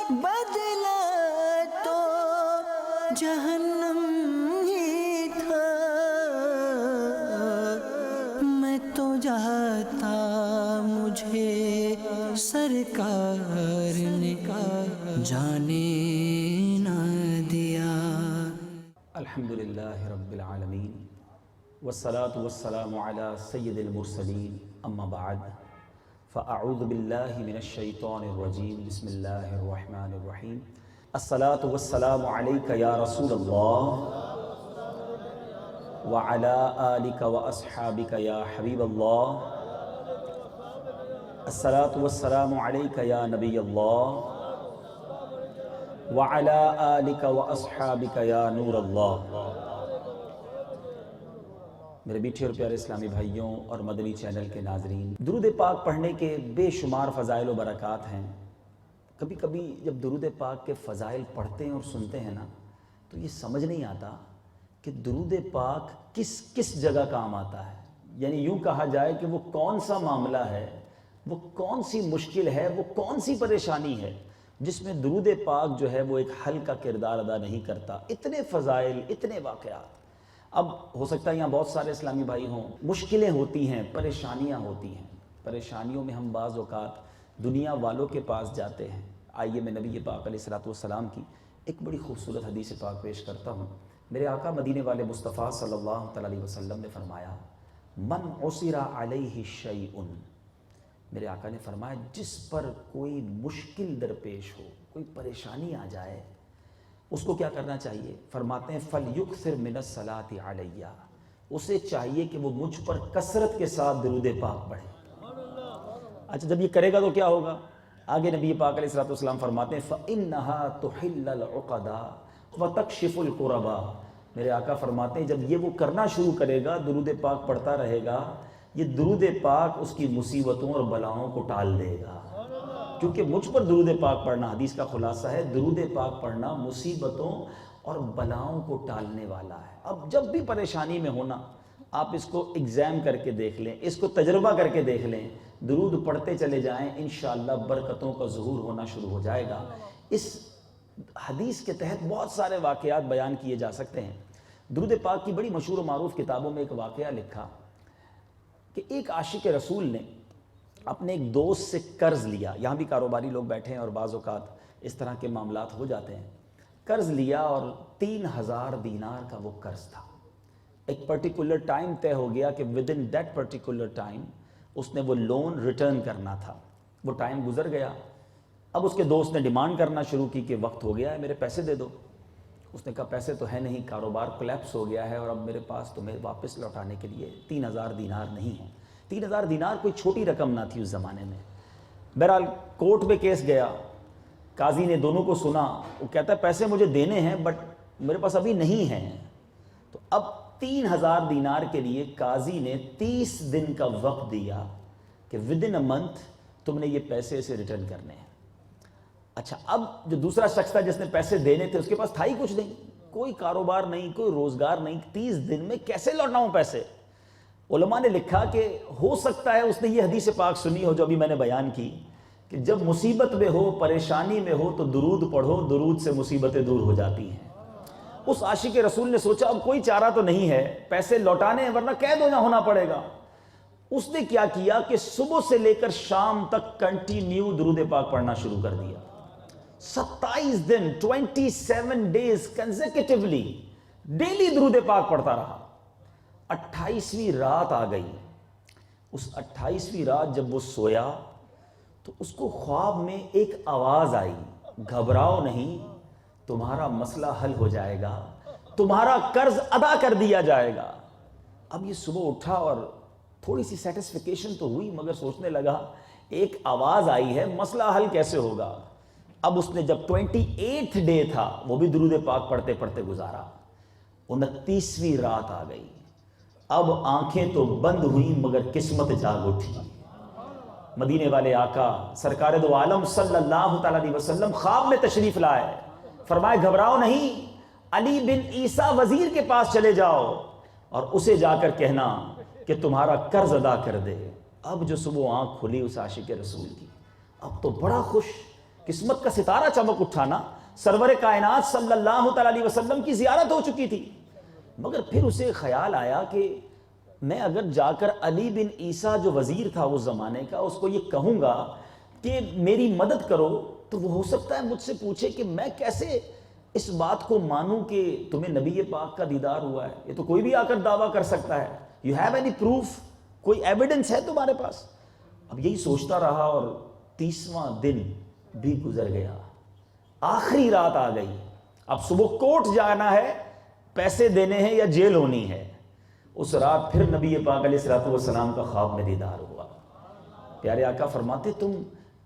بدلا تو جہنم ہی تھا، میں تو جاتا مجھے سرکار نے جانے نہ دیا۔ الحمدللہ رب العالمین والصلاة والسلام علی سید المرسلین، اما بعد فاعوذ باللہ من الشیطان الرجیم، بسم اللہ الرحمن الرحیم۔ الصلاة والسلام علیک یا رسول اللہ وعلی آلک واصحابک یا حبیب اللہ۔ الصلاة والسلام علیک یا نبی اللہ وعلی آلک واصحابک یا نور اللہ۔ میرے میٹھے اور پیارے اسلامی بھائیوں اور مدنی چینل کے ناظرین، درود پاک پڑھنے کے بے شمار فضائل و برکات ہیں۔ کبھی کبھی جب درود پاک کے فضائل پڑھتے ہیں اور سنتے ہیں نا، تو یہ سمجھ نہیں آتا کہ درود پاک کس کس جگہ کام آتا ہے۔ یعنی یوں کہا جائے کہ وہ کون سا معاملہ ہے، وہ کون سی مشکل ہے، وہ کون سی پریشانی ہے جس میں درود پاک جو ہے وہ ایک حل کا کردار ادا نہیں کرتا۔ اتنے فضائل، اتنے واقعات۔ اب ہو سکتا ہے یہاں بہت سارے اسلامی بھائی ہوں، مشکلیں ہوتی ہیں، پریشانیاں ہوتی ہیں، پریشانیوں میں ہم بعض اوقات دنیا والوں کے پاس جاتے ہیں۔ آئیے میں نبی پاک علیہ السلام کی ایک بڑی خوبصورت حدیث پاک پیش کرتا ہوں۔ میرے آقا مدینے والے مصطفیٰ صلی اللہ علیہ وسلم نے فرمایا، من عسر علیہ شیء، میرے آقا نے فرمایا جس پر کوئی مشکل درپیش ہو، کوئی پریشانی آ جائے، اس کو کیا کرنا چاہیے؟ فرماتے ہیں فَلْيُكْثِرْ مِنَ الصَّلَاةِ عَلَيَّ، اسے چاہیے کہ وہ مجھ پر کثرت کے ساتھ درود پاک پڑھے۔ اچھا جب یہ کرے گا تو کیا ہوگا؟ آگے نبی پاک علیہ السلام فرماتے ہیں فَإِنَّهَا تُحِلَّ الْعُقَدَ وَتَكْشِفُ الْكُرَبَ، میرے آقا فرماتے ہیں جب یہ وہ کرنا شروع کرے گا، درود پاک پڑھتا رہے گا، یہ درود پاک اس کی مصیبتوں اور بلاؤں کو ٹال دے گا۔ کیونکہ مجھ پر درود پاک پڑھنا، حدیث کا خلاصہ ہے، درود پاک پڑھنا مصیبتوں اور بلاؤں کو ٹالنے والا ہے۔ اب جب بھی پریشانی میں ہونا، آپ اس کو ایگزام کر کے دیکھ لیں، اس کو تجربہ کر کے دیکھ لیں، درود پڑھتے چلے جائیں، انشاءاللہ برکتوں کا ظہور ہونا شروع ہو جائے گا۔ اس حدیث کے تحت بہت سارے واقعات بیان کیے جا سکتے ہیں۔ درود پاک کی بڑی مشہور و معروف کتابوں میں ایک واقعہ لکھا کہ ایک عاشق رسول نے اپنے ایک دوست سے قرض لیا۔ یہاں بھی کاروباری لوگ بیٹھے ہیں اور بعض اوقات اس طرح کے معاملات ہو جاتے ہیں۔ قرض لیا اور 3000 دینار کا وہ قرض تھا۔ ایک پرٹیکولر ٹائم طے ہو گیا کہ with in that particular time اس نے وہ لون ریٹرن کرنا تھا۔ وہ ٹائم گزر گیا، اب اس کے دوست نے ڈیمانڈ کرنا شروع کی کہ وقت ہو گیا ہے، میرے پیسے دے دو۔ اس نے کہا پیسے تو ہے نہیں، کاروبار کولیپس ہو گیا ہے اور اب میرے پاس تمہیں واپس لوٹانے کے لیے 3000 دینار نہیں ہیں۔ 3000 دینار کوئی چھوٹی رقم نہ تھی اس زمانے میں۔ بہرحال کورٹ میں کیس گیا، قاضی نے دونوں کو سنا، وہ کہتا ہے پیسے مجھے دینے ہیں بٹ میرے پاس ابھی نہیں ہیں۔ تو اب 3000 دینار کے لیے قاضی نے 30 دن کا وقت دیا کہ ود ان اے منتھ تم نے یہ پیسے اسے ریٹرن کرنے ہیں۔ اچھا اب جو دوسرا شخص تھا جس نے پیسے دینے تھے، اس کے پاس تھا ہی کچھ نہیں، کوئی کاروبار نہیں، کوئی روزگار نہیں، 30 دن میں کیسے لوٹاؤں پیسے؟ علماء نے لکھا کہ ہو سکتا ہے اس نے یہ حدیث پاک سنی ہو جو ابھی میں نے بیان کی کہ جب مصیبت میں ہو، پریشانی میں ہو تو درود پڑھو، درود سے مصیبتیں دور ہو جاتی ہیں۔ اس عاشق رسول نے سوچا اب کوئی چارہ تو نہیں ہے، پیسے لوٹانے ہیں ورنہ قید ہونا پڑے گا۔ اس نے کیا کیا کہ صبح سے لے کر شام تک کنٹینیو درود پاک پڑھنا شروع کر دیا۔ 27 دن 27 ڈیز کنزیکٹیولی ڈیلی درود پاک پڑھتا رہا۔ 28ویں رات آ گئی۔ اس 28ویں رات جب وہ سویا تو اس کو خواب میں ایک آواز آئی، گھبراؤ نہیں، تمہارا مسئلہ حل ہو جائے گا، تمہارا قرض ادا کر دیا جائے گا۔ اب یہ صبح اٹھا اور تھوڑی سی سیٹسفیکیشن تو ہوئی، مگر سوچنے لگا ایک آواز آئی ہے، مسئلہ حل کیسے ہوگا؟ اب اس نے جب 28 ڈے تھا وہ بھی درود پاک پڑھتے پڑھتے گزارا۔ 29ویں رات آ گئی، اب آنکھیں تو بند ہوئیں مگر قسمت جاگ اٹھی۔ مدینے والے آقا سرکار دو عالم صلی اللہ تعالی علیہ وسلم خواب میں تشریف لائے، فرمائے گھبراؤ نہیں، علی بن عیسیٰ وزیر کے پاس چلے جاؤ اور اسے جا کر کہنا کہ تمہارا قرض ادا کر دے۔ اب جو صبح آنکھ کھلی اس عاشق رسول کی، اب تو بڑا خوش قسمت کا ستارہ چمک اٹھا نا, سرور کائنات صلی اللہ تعالی علیہ وسلم کی زیارت ہو چکی تھی. مگر پھر اسے خیال آیا کہ میں اگر جا کر علی بن عیسیٰ جو وزیر تھا اس زمانے کا, اس کو یہ کہوں گا کہ میری مدد کرو, تو وہ ہو سکتا ہے مجھ سے پوچھے کہ میں کیسے اس بات کو مانوں کہ تمہیں نبی پاک کا دیدار ہوا ہے. یہ تو کوئی بھی آ کر دعویٰ کر سکتا ہے. یو ہیو اینی پروف, کوئی ایویڈنس ہے تمہارے پاس؟ اب یہی سوچتا رہا اور 30واں دن بھی گزر گیا, آخری رات آ گئی. اب صبح کوٹ جانا ہے, پیسے دینے ہیں یا جیل ہونی ہے. اس رات پھر نبی پاک علیہ الصلوۃ والسلام کا خواب میں دیدار ہوا. پیارے آقا فرماتے تم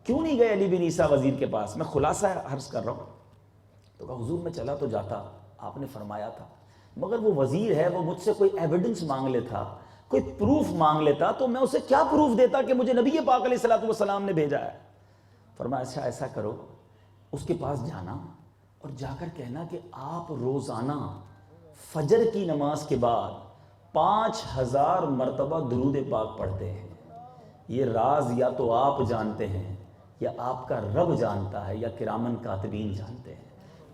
کیوں نہیں گئے علی بن عیسیٰ وزیر کے پاس؟ میں خلاصہ عرض کر رہا ہوں. تو کہا حضور میں چلا تو جاتا, آپ نے فرمایا تھا, مگر وہ وزیر ہے, وہ مجھ سے کوئی ایویڈنس مانگ لیتا, کوئی پروف مانگ لیتا, تو میں اسے کیا پروف دیتا کہ مجھے نبی پاک علیہ الصلوۃ والسلام نے بھیجا ہے. فرمایا اچھا ایسا کرو, اس کے پاس جانا اور جا کر کہنا کہ آپ روزانہ فجر کی نماز کے بعد 5000 مرتبہ درود پاک پڑھتے ہیں. یہ راز یا تو آپ جانتے ہیں یا آپ کا رب جانتا ہے یا کرامن کاتبین جانتے ہیں,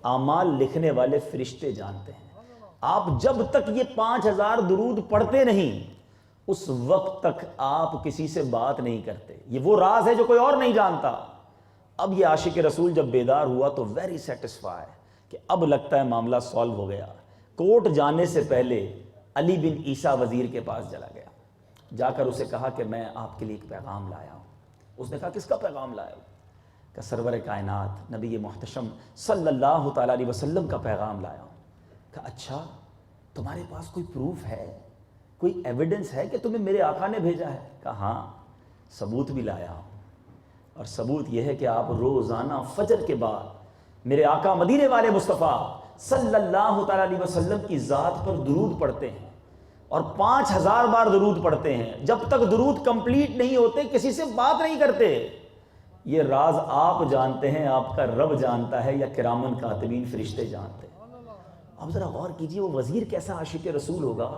اعمال لکھنے والے فرشتے جانتے ہیں. آپ جب تک یہ 5000 درود پڑھتے نہیں اس وقت تک آپ کسی سے بات نہیں کرتے. یہ وہ راز ہے جو کوئی اور نہیں جانتا. اب یہ عاشق رسول جب بیدار ہوا تو ویری سیٹسفائی کہ اب لگتا ہے معاملہ سالو ہو گیا. کوٹ جانے سے پہلے علی بن عیسیٰ وزیر کے پاس چلا گیا, جا کر اسے کہا کہ میں آپ کے لیے ایک پیغام لایا ہوں. اس نے کہا کس کا پیغام لایا ہوں؟ کہ سرور کائنات نبی محتشم صلی اللہ تعالی علیہ وسلم کا پیغام لایا ہوں. کہا اچھا تمہارے پاس کوئی پروف ہے, کوئی ایویڈنس ہے کہ تمہیں میرے آقا نے بھیجا ہے؟ کہا ہاں ثبوت بھی لایا ہوں, اور ثبوت یہ ہے کہ آپ روزانہ فجر کے بعد میرے آقا مدینے والے مصطفیٰ صلی اللہ تعالی علیہ وسلم کی ذات پر درود پڑھتے ہیں اور 5000 بار درود پڑھتے ہیں. جب تک درود کمپلیٹ نہیں ہوتے کسی سے بات نہیں کرتے. یہ راز آپ جانتے ہیں, آپ کا رب جانتا ہے یا کرامن کاتبین فرشتے جانتے ہیں. اب ذرا غور کیجئے وہ وزیر کیسا عاشق رسول ہوگا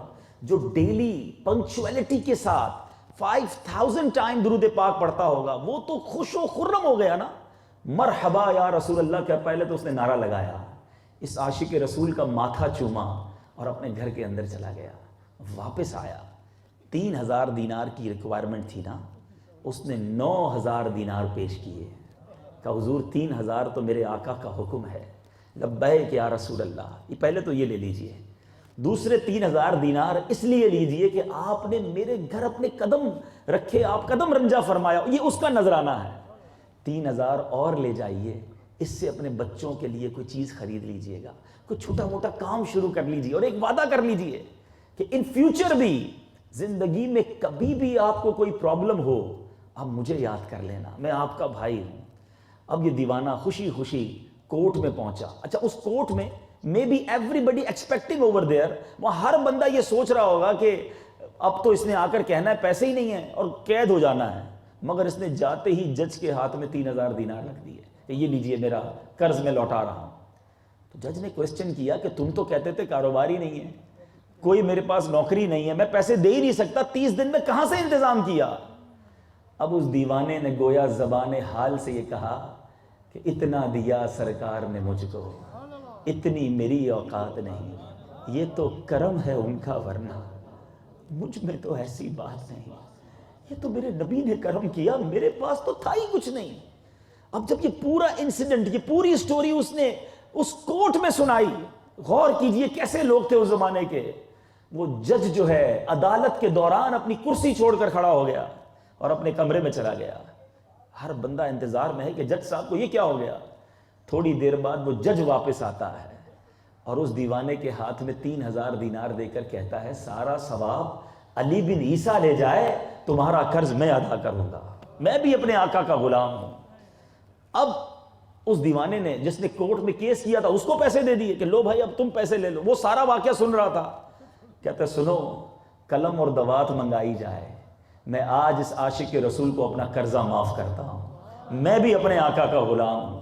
جو ڈیلی پنکچویلٹی کے ساتھ 5000 ٹائم درود پاک پڑھتا ہوگا. وہ تو خوش و خرم ہو گیا نا, مرحبا یا رسول اللہ کا پہلے تو اس نے نعرہ لگایا, اس عاشق رسول کا ماتھا چوما اور اپنے گھر کے اندر چلا گیا. واپس آیا, 3000 دینار کی ریکوائرمنٹ تھی نا, اس نے 9000 دینار پیش کیے. کہ حضور 3000 تو میرے آقا کا حکم ہے. لبیک یا رسول اللہ, یہ پہلے تو یہ لے لیجئے. دوسرے 3000 دینار اس لیے لیجئے کہ آپ نے میرے گھر اپنے قدم رکھے, آپ قدم رنجا فرمایا, یہ اس کا نذرانہ ہے. 3000 اور لے جائیے, اس سے اپنے بچوں کے لیے کوئی چیز خرید لیجئے گا, کوئی چھوٹا موٹا کام شروع کر لیجئے, اور ایک وعدہ کر لیجئے کہ ان فیوچر بھی زندگی میں کبھی بھی آپ کو کوئی پرابلم ہو آپ مجھے یاد کر لینا, میں آپ کا بھائی ہوں. اب یہ دیوانہ خوشی خوشی کوٹ میں پہنچا. اچھا اس کوٹ میں may be everybody expecting over there, وہاں ہر بندہ یہ سوچ رہا ہوگا کہ اب تو اس نے آ کر کہنا ہے پیسے ہی نہیں ہیں اور قید ہو جانا ہے. مگر اس نے جاتے ہی جج کے ہاتھ میں 3000 دینار رکھ دیے کہ یہ لیجئے میرا قرض میں لوٹا رہا ہوں. تو جج نے کوسچن کیا کہ تم تو کہتے تھے کاروبار ہی نہیں ہے, کوئی میرے پاس نوکری نہیں ہے, میں پیسے دے ہی نہیں سکتا, 30 دن میں کہاں سے انتظام کیا؟ اب اس دیوانے نے گویا زبان حال سے یہ کہا کہ اتنا دیا سرکار نے مجھ کو, اتنی میری اوقات نہیں, یہ تو کرم ہے ان کا ورنہ مجھ میں تو ایسی بات نہیں, یہ تو میرے نبی نے کرم کیا, میرے پاس تو تھا ہی کچھ نہیں. اب جب یہ پورا انسیڈنٹ, یہ پوری سٹوری اس نے اس کوٹ میں سنائی, غور کیجئے کیسے لوگ تھے اس زمانے کے. وہ جج جو ہے عدالت کے دوران اپنی کرسی چھوڑ کر کھڑا ہو گیا اور اپنے کمرے میں چلا گیا. ہر بندہ انتظار میں ہے کہ جج صاحب کو یہ کیا ہو گیا. تھوڑی دیر بعد وہ جج واپس آتا ہے اور اس دیوانے کے ہاتھ میں 3000 دینار دے کر کہتا ہے سارا ثواب علی بن عیسیٰ لے جائے, تمہارا قرض میں ادا کروں گا, میں بھی اپنے آقا کا غلام ہوں. اب اس دیوانے نے جس نے کورٹ میں کیس کیا تھا اس کو پیسے دے دیے کہ لو بھائی اب تم پیسے لے لو. وہ سارا واقعہ سن رہا تھا, کہتا ہے سنو قلم اور دوات منگائی جائے, میں آج اس عاشق رسول کو اپنا قرضہ معاف کرتا ہوں, میں بھی اپنے آقا کا غلام ہوں.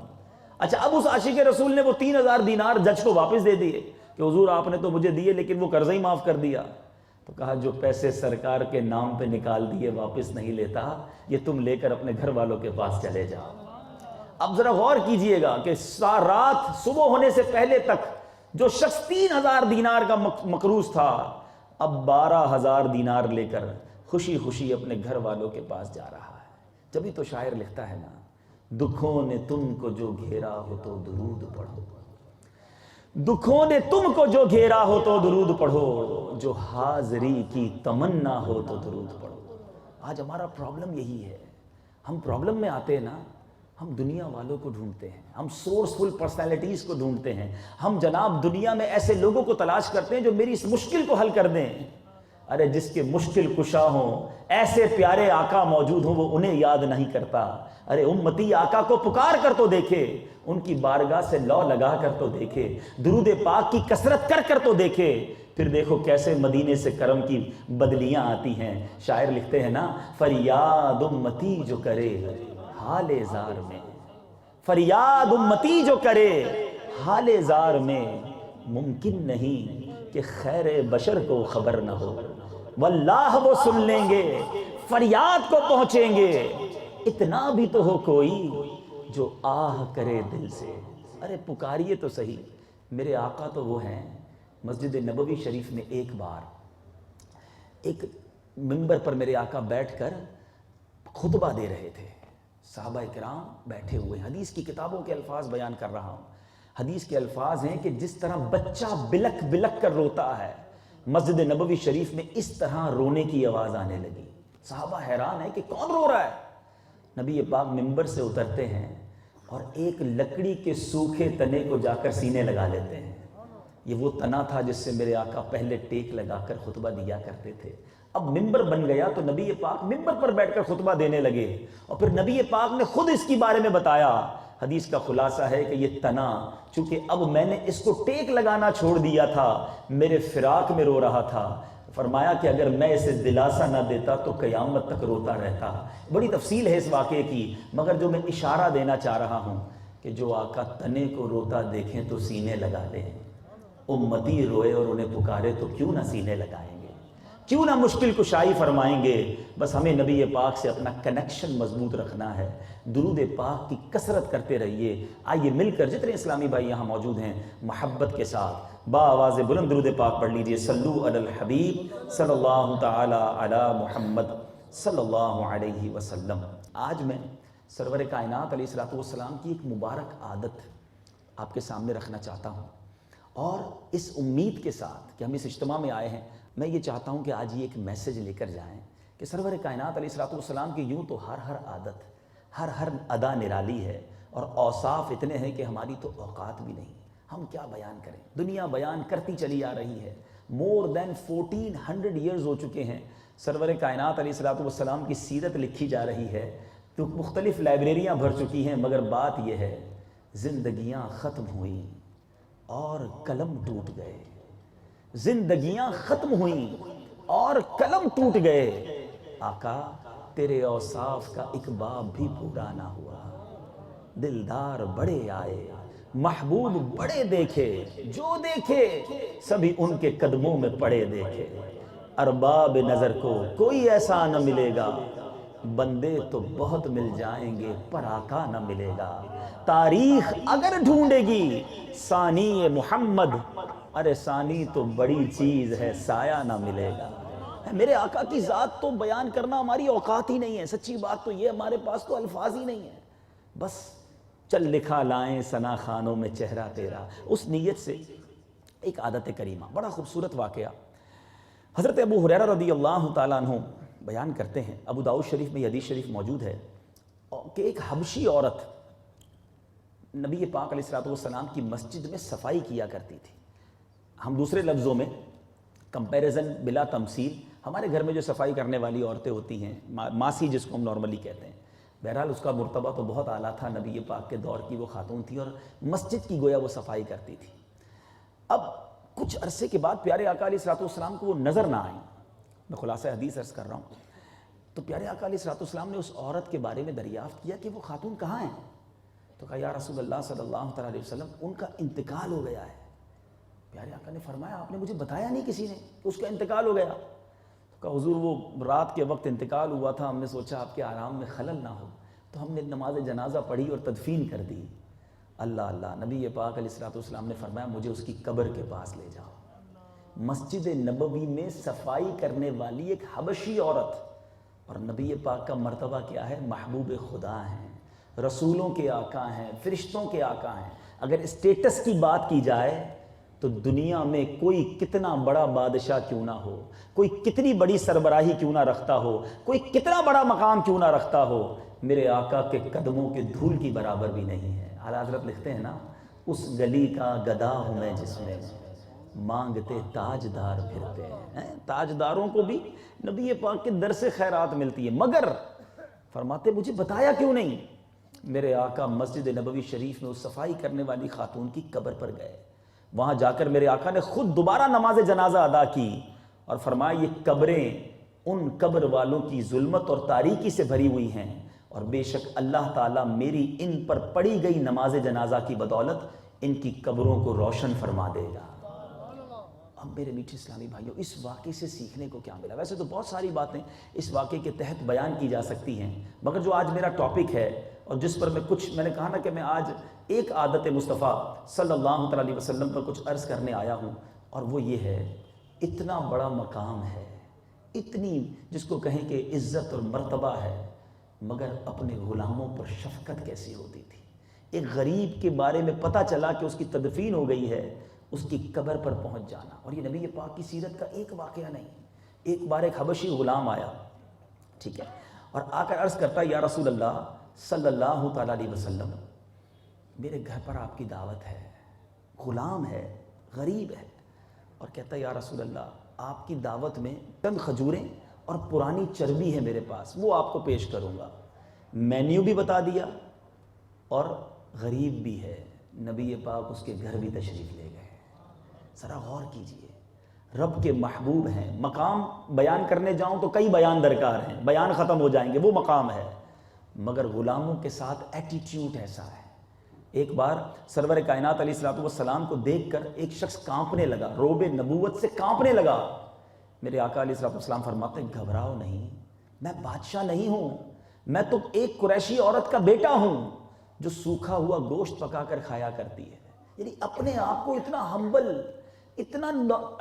اچھا اب اس عاشق رسول نے وہ 3000 دینار جج کو واپس دے دیے کہ حضور آپ نے تو مجھے دیے لیکن وہ قرضہ ہی معاف کر دیا. تو کہا جو پیسے سرکار کے نام پہ نکال دیے واپس نہیں لیتا, یہ تم لے کر اپنے گھر والوں کے پاس چلے جاؤ. اب ذرا غور کیجئے گا کہ رات صبح ہونے سے پہلے تک جو شخص 3000 دینار کا مقروض تھا اب 12000 دینار لے کر خوشی خوشی اپنے گھر والوں کے پاس جا رہا ہے. جبھی تو شاعر لکھتا ہے نا، دکھوں نے تم کو جو گھیرا ہو تو درود پڑھو، دکھوں نے تم کو جو گھیرا ہو تو درود پڑھو، جو حاضری کی تمنا ہو تو درود پڑھو. آج ہمارا پرابلم یہی ہے، ہم پرابلم میں آتے ہیں نا، ہم دنیا والوں کو ڈھونڈتے ہیں، ہم سورسفل پرسنالٹیز کو ڈھونڈتے ہیں، ہم جناب دنیا میں ایسے لوگوں کو تلاش کرتے ہیں جو میری اس مشکل کو حل کر دیں. ارے جس کے مشکل کشا ہوں، ایسے پیارے آقا موجود ہوں، وہ انہیں یاد نہیں کرتا. ارے امتی آقا کو پکار کر تو دیکھے، ان کی بارگاہ سے لو لگا کر تو دیکھے، درود پاک کی کثرت کر کر تو دیکھے، پھر دیکھو کیسے مدینے سے کرم کی بدلیاں آتی ہیں. شاعر لکھتے ہیں نا، فریاد امتی جو کرے حال زار میں، فریاد امتی جو کرے حال زار میں، ممکن نہیں کہ خیر بشر کو خبر نہ ہو، واللہ وہ سن لیں گے، فریاد کو پہنچیں گے. اتنا بھی تو ہو کوئی جو آہ کرے دل سے. ارے پکاریے تو صحیح. میرے آقا تو وہ ہیں، مسجد نبوی شریف میں ایک بار ایک منبر پر میرے آقا بیٹھ کر خطبہ دے رہے تھے. صحابہ کرام بیٹھے ہوئے، حدیث کی کتابوں کے الفاظ بیان کر رہا ہوں. حدیث کے الفاظ ہیں کہ جس طرح بچہ بلک بلک کر روتا ہے، مسجد نبوی شریف میں اس طرح رونے کی آواز آنے لگی. صحابہ حیران ہیں کہ کون رو رہا ہے. نبی پاک منبر سے اترتے ہیں اور ایک لکڑی کے سوکھے تنے کو جا کر سینے لگا لیتے ہیں. یہ وہ تنا تھا جس سے میرے آقا پہلے ٹیک لگا کر خطبہ دیا کرتے تھے. اب منبر بن گیا تو نبی پاک منبر پر بیٹھ کر خطبہ دینے لگے، اور پھر نبی پاک نے خود اس کی بارے میں بتایا. حدیث کا خلاصہ ہے کہ یہ تنا چونکہ اب میں نے اس کو ٹیک لگانا چھوڑ دیا تھا، میرے فراق میں رو رہا تھا. فرمایا کہ اگر میں اسے دلاسا نہ دیتا تو قیامت تک روتا رہتا. بڑی تفصیل ہے اس واقعے کی، مگر جو میں اشارہ دینا چاہ رہا ہوں کہ جو آقا تنے کو روتا دیکھیں تو سینے لگا لیں. امتی روئے اور انہیں پکارے تو کیوں نہ سینے لگائیں گے، کیوں نہ مشکل کشائی فرمائیں گے. بس ہمیں نبی پاک سے اپنا کنیکشن مضبوط رکھنا ہے. درود پاک کی کثرت کرتے رہیے. آئیے مل کر جتنے اسلامی بھائی یہاں موجود ہیں محبت کے ساتھ با آواز بلند درود پاک پڑھ لیجئے. صلو علی الحبیب صلی اللہ تعالی علی محمد صلی اللہ علیہ وسلم. آج میں سرور کائنات علیہ الصلوۃ والسلام کی ایک مبارک عادت آپ کے سامنے رکھنا چاہتا ہوں، اور اس امید کے ساتھ کہ ہم اس اجتماع میں آئے ہیں، میں یہ چاہتا ہوں کہ آج یہ ایک میسج لے کر جائیں کہ سرور کائنات علیہ الصلوۃ والسلام کی یوں تو ہر عادت، ہر ادا نرالی ہے، اور اوصاف اتنے ہیں کہ ہماری تو اوقات بھی نہیں. ہم کیا بیان کریں، دنیا بیان کرتی چلی آ رہی ہے. مور دین 1400 ایئرز ہو چکے ہیں سرور کائنات علیہ الصلوۃ والسلام کی سیرت لکھی جا رہی ہے، تو مختلف لائبریریاں بھر چکی ہیں، مگر بات یہ ہے زندگیاں ختم ہوئیں اور قلم ٹوٹ گئے. زندگیاں ختم ہوئیں اور قلم ٹوٹ گئے. آقا تیرے اوصاف کا ایک باب بھی پورا نہ ہوا. دلدار بڑے آئے، محبوب بڑے دیکھے، جو دیکھے سبھی ان کے قدموں میں پڑے دیکھے. ارباب نظر کو کوئی ایسا نہ ملے گا، بندے تو بہت مل جائیں گے پر آقا نہ ملے گا. تاریخ اگر ڈھونڈے گی ثانی محمد، ارے ثانی تو بڑی چیز ہے، سایہ نہ ملے گا. میرے آقا کی ذات تو بیان کرنا ہماری اوقات ہی نہیں ہے. سچی بات تو یہ ہمارے پاس تو الفاظ ہی نہیں ہیں. بس چل لکھا لائیں ثنا خانوں میں چہرہ تیرا. اس نیت سے ایک عادت کریمہ، بڑا خوبصورت واقعہ حضرت ابو ہریرہ رضی اللہ تعالیٰ عنہ بیان کرتے ہیں. ابو داؤد شریف میں یہ حدیث شریف موجود ہے کہ ایک حبشی عورت نبی پاک علیہ الصلوۃ والسلام کی مسجد میں صفائی کیا کرتی تھی. ہم دوسرے لفظوں میں کمپیریزن بلا تمثیل، ہمارے گھر میں جو صفائی کرنے والی عورتیں ہوتی ہیں، ماسی جس کو ہم نارملی کہتے ہیں، بہرحال اس کا مرتبہ تو بہت اعلیٰ تھا. نبی پاک کے دور کی وہ خاتون تھی اور مسجد کی گویا وہ صفائی کرتی تھی. اب کچھ عرصے کے بعد پیارے آقا علیہ الصلوۃ والسلام کو وہ نظر نہ آئیں. میں خلاصہ حدیث عرض کر رہا ہوں. تو پیارے آقا علیہ الصلوۃ والسلام نے اس عورت کے بارے میں دریافت کیا کہ وہ خاتون کہاں ہیں. تو کہا یا رسول اللہ صلی اللہ تعالیٰ علیہ وسلم ان کا انتقال ہو گیا ہے. پیارے آقا نے فرمایا آپ نے مجھے بتایا نہیں کسی نے کہ اس کا انتقال ہو گیا. تو کہا حضور وہ رات کے وقت انتقال ہوا تھا، ہم نے سوچا آپ کے آرام میں خلل نہ ہو. تو ہم نے نماز جنازہ پڑھی اور تدفین کر دی. اللہ اللہ، نبی پاک علیہ الصلوۃ والسلام نے فرمایا مجھے اس کی قبر کے پاس لے جاؤ. مسجد نبوی میں صفائی کرنے والی ایک حبشی عورت، اور نبی پاک کا مرتبہ کیا ہے؟ محبوب خدا ہیں، رسولوں کے آقا ہیں، فرشتوں کے آقا ہیں. اگر اسٹیٹس کی بات کی جائے تو دنیا میں کوئی کتنا بڑا بادشاہ کیوں نہ ہو، کوئی کتنی بڑی سربراہی کیوں نہ رکھتا ہو، کوئی کتنا بڑا مقام کیوں نہ رکھتا ہو، میرے آقا کے قدموں کے دھول کی برابر بھی نہیں ہے. اعلیٰ حضرت لکھتے ہیں نا، اس گلی کا گدا ہوں میں جس میں مانگتے تاجدار پھرتے ہیں. تاجداروں کو بھی نبی پاک کے در سے خیرات ملتی ہے، مگر فرماتے مجھے بتایا کیوں نہیں؟ میرے آقا مسجد نبوی شریف میں اس صفائی کرنے والی خاتون کی قبر پر گئے. وہاں جا کر میرے آقا نے خود دوبارہ نماز جنازہ ادا کی اور فرمایا یہ قبریں ان قبر والوں کی ظلمت اور تاریکی سے بھری ہوئی ہیں، اور بے شک اللہ تعالیٰ میری ان پر پڑھی گئی نماز جنازہ کی بدولت ان کی قبروں کو روشن فرما دے گا. اب میرے میٹھے اسلامی بھائیوں، اس واقعے سے سیکھنے کو کیا ملا؟ ویسے تو بہت ساری باتیں اس واقعے کے تحت بیان کی جا سکتی ہیں، مگر جو آج میرا ٹاپک ہے اور جس پر میں نے کہا نا کہ میں آج ایک عادت مصطفیٰ صلی اللہ علیہ وسلم پر کچھ عرض کرنے آیا ہوں، اور وہ یہ ہے، اتنا بڑا مقام ہے، اتنی جس کو کہیں کہ عزت اور مرتبہ ہے، مگر اپنے غلاموں پر شفقت کیسی ہوتی تھی. ایک غریب کے بارے میں پتہ چلا کہ اس کی تدفین ہو گئی ہے، اس کی قبر پر پہنچ جانا. اور یہ نبی پاک کی سیرت کا ایک واقعہ نہیں. ایک بار ایک حبشی غلام آیا، ٹھیک ہے، اور آ کر عرض کرتا یا رسول اللہ صلی اللہ تعالیٰ علیہ وسلم، میرے گھر پر آپ کی دعوت ہے. غلام ہے، غریب ہے، اور کہتا یا رسول اللہ آپ کی دعوت میں چند کھجوریں اور پرانی چربی ہے میرے پاس، وہ آپ کو پیش کروں گا. مینیو بھی بتا دیا اور غریب بھی ہے. نبی پاک اس کے گھر بھی تشریف لے گئے. ذرا غور کیجئے، رب کے محبوب ہیں. مقام بیان کرنے جاؤں تو کئی بیان درکار ہیں، بیان ختم ہو جائیں گے، وہ مقام ہے، مگر غلاموں کے ساتھ ایٹیٹیوڈ ایسا ہے. ایک بار سرور کائنات علیہ الصلوۃ والسلام کو دیکھ کر ایک شخص کانپنے لگا، روب نبوت سے کانپنے لگا. میرے آقا علیہ الصلوۃ والسلام فرماتے ہیں گھبراؤ نہیں، میں بادشاہ نہیں ہوں، میں تو ایک قریشی عورت کا بیٹا ہوں جو سوکھا ہوا گوشت پکا کر کھایا کرتی ہے. یعنی اپنے آپ کو اتنا ہمبل، اتنا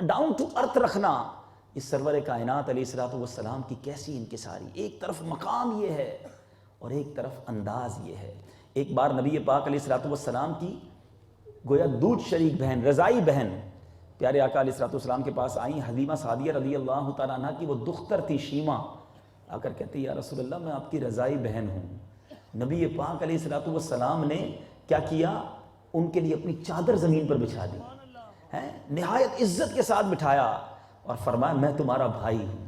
ڈاؤن ٹو ارتھ رکھنا، اس سرور کائنات علیہ الصلوۃ والسلام کی کیسی انکساری. ایک طرف مقام یہ ہے اور ایک طرف انداز یہ ہے. ایک بار نبی پاک علیہ الصلوۃ والسلام کی گویا دودھ شریک بہن، رضائی بہن پیارے آقا علیہ الصلوۃ والسلام کے پاس آئیں. حلیمہ سعدیہ رضی اللہ تعالیٰ عنہ کی وہ دختر تھی شیمہ، آ کر کہتی یا رسول اللہ میں آپ کی رضائی بہن ہوں. نبی پاک علیہ الصلوۃ والسلام نے کیا کیا؟ ان کے لیے اپنی چادر زمین پر بچھا دی، نہایت عزت کے ساتھ بٹھایا اور فرمایا میں تمہارا بھائی ہوں،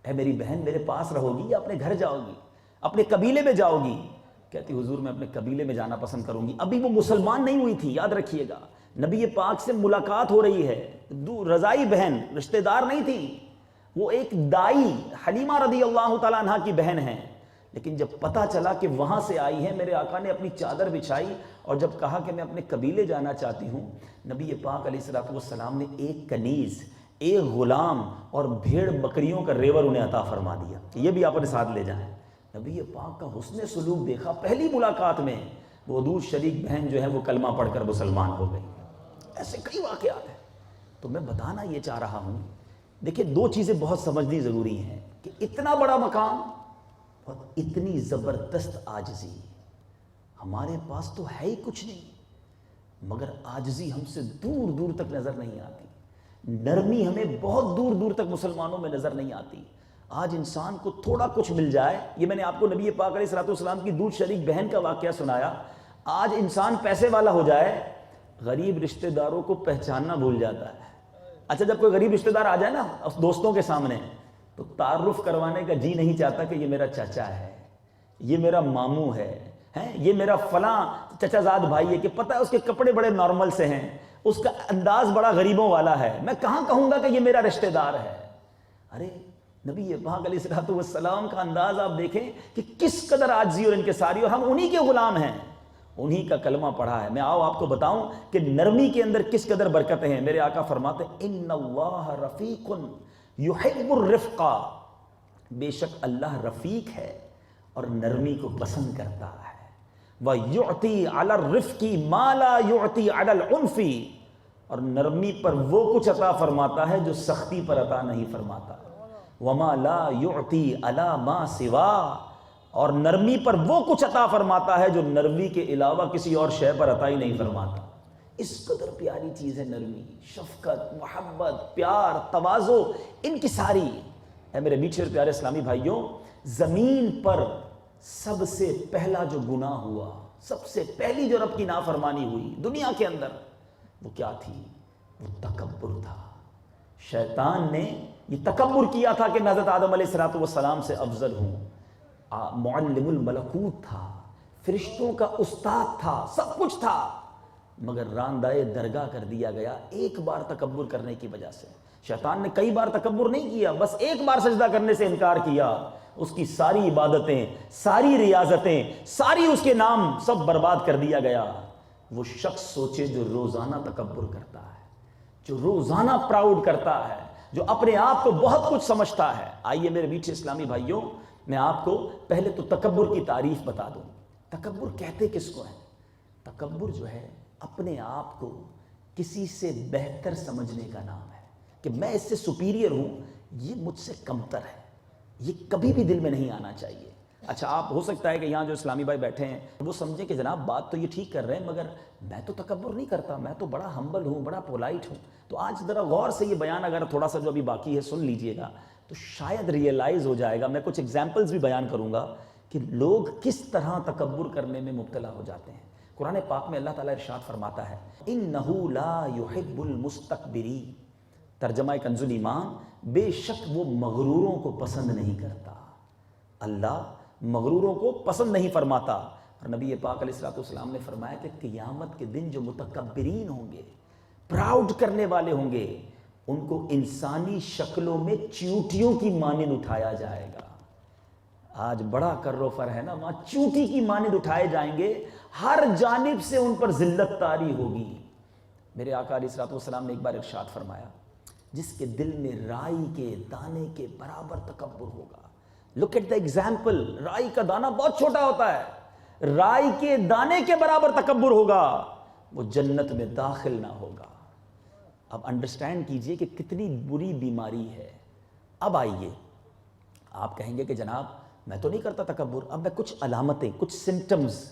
اے میری بہن میرے پاس رہو گی یا اپنے گھر جاؤ گی، اپنے قبیلے میں جاؤ گی؟ کہتی حضور میں اپنے قبیلے میں جانا پسند کروں گی. ابھی وہ مسلمان نہیں ہوئی تھی، یاد رکھیے گا. نبی پاک سے ملاقات ہو رہی ہے، رضائی بہن، رشتہ دار نہیں تھی، وہ ایک دائی حلیمہ رضی اللہ تعالیٰ عنہ کی بہن ہیں. لیکن جب پتہ چلا کہ وہاں سے آئی ہے، میرے آقا نے اپنی چادر بچھائی اور جب کہا کہ میں اپنے قبیلے جانا چاہتی ہوں، نبی پاک علیہ الصلوۃ والسلام نے ایک کنیز، ایک غلام اور بھیڑ بکریوں کا ریور انہیں عطا فرما دیا کہ یہ بھی آپ اپنے ساتھ لے جائیں. نبی پاک کا حسن سلوک دیکھا. پہلی ملاقات میں وہ دودھ شریک بہن جو ہے وہ کلمہ پڑھ کر مسلمان ہو گئی. ایسے کئی واقعات ہیں. تو میں بتانا یہ چاہ رہا ہوں، دیکھیں دو چیزیں بہت سمجھنی ضروری ہیں کہ اتنا بڑا مقام اور اتنی زبردست عاجزی. ہمارے پاس تو ہے ہی کچھ نہیں، مگر عاجزی ہم سے دور دور تک نظر نہیں آتی. نرمی ہمیں بہت دور دور تک مسلمانوں میں نظر نہیں آتی. آج انسان کو تھوڑا کچھ مل جائے، یہ میں نے آپ کو نبی پاک علیہ الصلوۃ والسلام کی دودھ شریک بہن کا واقعہ سنایا. آج انسان پیسے والا ہو جائے، غریب رشتہ داروں کو پہچاننا بھول جاتا ہے. اچھا جب کوئی غریب رشتہ دار آ جائے نا دوستوں کے سامنے، تو تعارف کروانے کا جی نہیں چاہتا کہ یہ میرا چاچا ہے، یہ میرا ماموں ہے، یہ میرا فلاں چچا زاد بھائی ہے، کہ پتہ ہے اس کے کپڑے بڑے نارمل سے ہیں، اس کا انداز بڑا غریبوں والا ہے، میں کہاں کہوں گا کہ یہ میرا رشتہ دار ہے. ارے نبی پاک علیہ الصلوۃ والسلام کا انداز آپ دیکھیں کہ کس قدر عاجزی اور انکساری، اور ہم انہی کے غلام ہیں، انہی کا کلمہ پڑھا ہے. میں آپ کو بتاؤں کہ نرمی کے اندر کس قدر برکتیں ہیں. میرے آقا فرماتے ہیں ان اللہ رفیق یحب الرفق، بے شک اللہ رفیق ہے اور نرمی کو پسند کرتا ہے۔ وَيُعْطِي عَلَى الرِّفْقِ مَا لَا يُعْطِي عَلَى الْعُنْفِ، اور نرمی پر وہ کچھ عطا فرماتا ہے جو سختی پر عطا نہیں فرماتا۔ وَمَا لَا يُعْطِي عَلَى مَا سِوَا، اور نرمی پر وہ کچھ عطا فرماتا ہے جو نرمی کے علاوہ کسی اور شے پر عطا ہی نہیں فرماتا۔ اس قدر پیاری چیز ہے نرمی، شفقت، محبت، پیار، تواضع، انکساری۔ اے میرے میٹھے اور پیارے اسلامی بھائیوں، زمین پر سب سے پہلا جو گناہ ہوا، سب سے پہلی جو رب کی نافرمانی ہوئی دنیا کے اندر، وہ کیا تھی؟ وہ تکبر تھا۔ شیطان نے یہ تکبر کیا تھا کہ میں حضرت آدم علیہ السلام سے افضل ہوں۔ معلم الملکوت تھا، فرشتوں کا استاد تھا، سب کچھ تھا، مگر راندائے درگاہ کر دیا گیا ایک بار تکبر کرنے کی وجہ سے۔ شیطان نے کئی بار تکبر نہیں کیا، بس ایک بار سجدہ کرنے سے انکار کیا، اس کی ساری عبادتیں، ساری ریاضتیں، ساری اس کے نام سب برباد کر دیا گیا۔ وہ شخص سوچے جو روزانہ تکبر کرتا ہے، جو روزانہ پراؤڈ کرتا ہے، جو اپنے آپ کو بہت کچھ سمجھتا ہے۔ آئیے میرے میٹھے اسلامی بھائیوں، میں آپ کو پہلے تو تکبر کی تعریف بتا دوں۔ تکبر کہتے کس کو ہے؟ تکبر جو ہے اپنے آپ کو کسی سے بہتر سمجھنے کا نام ہے، کہ میں اس سے سپیریئر ہوں، یہ مجھ سے کمتر ہے۔ یہ کبھی بھی دل میں نہیں آنا چاہیے۔ اچھا، آپ ہو سکتا ہے کہ یہاں جو اسلامی بھائی بیٹھے ہیں وہ سمجھیں کہ جناب بات تو یہ ٹھیک کر رہے ہیں، مگر میں تو تکبر نہیں کرتا، میں تو بڑا ہمبل ہوں، بڑا پولائٹ ہوں۔ تو آج ذرا غور سے یہ بیان اگر تھوڑا سا جو ابھی باقی ہے سن لیجئے گا تو شاید ریئلائز ہو جائے گا۔ میں کچھ ایگزامپلز بھی بیان کروں گا کہ لوگ کس طرح تکبر کرنے میں مبتلا ہو جاتے ہیں۔ قرآن پاک میں اللہ تعالیٰ ارشاد فرماتا ہے اِنَّهُ لَا يُحِبُّ الْمُسْتَكْبِرِينَ، ترجمہ کنز الایمان، بے شک وہ مغروروں کو پسند نہیں کرتا۔ اللہ مغروروں کو پسند نہیں فرماتا۔ اور نبی پاک علیہ السلام نے فرمایا کہ قیامت کے دن جو متکبرین ہوں گے، پراؤڈ کرنے والے ہوں گے، ان کو انسانی شکلوں میں چیونٹیوں کی مانند اٹھایا جائے گا۔ آج بڑا کر و فر ہے نا، وہاں چیونٹی کی مانند اٹھائے جائیں گے، ہر جانب سے ان پر ذلت طاری ہوگی۔ میرے آقا علیہ السلام نے ایک بار ارشاد فرمایا جس کے دل میں رائی کے دانے کے برابر تکبر ہوگا۔ لک ایٹ دا ایگزامپل، رائی کا دانہ بہت چھوٹا ہوتا ہے، رائی کے دانے کے برابر تکبر ہوگا، وہ جنت میں داخل نہ ہوگا۔ اب انڈرسٹینڈ کیجئے کہ کتنی بری بیماری ہے۔ اب آئیے، آپ کہیں گے کہ جناب میں تو نہیں کرتا تکبر، اب میں کچھ علامتیں، کچھ سمٹمز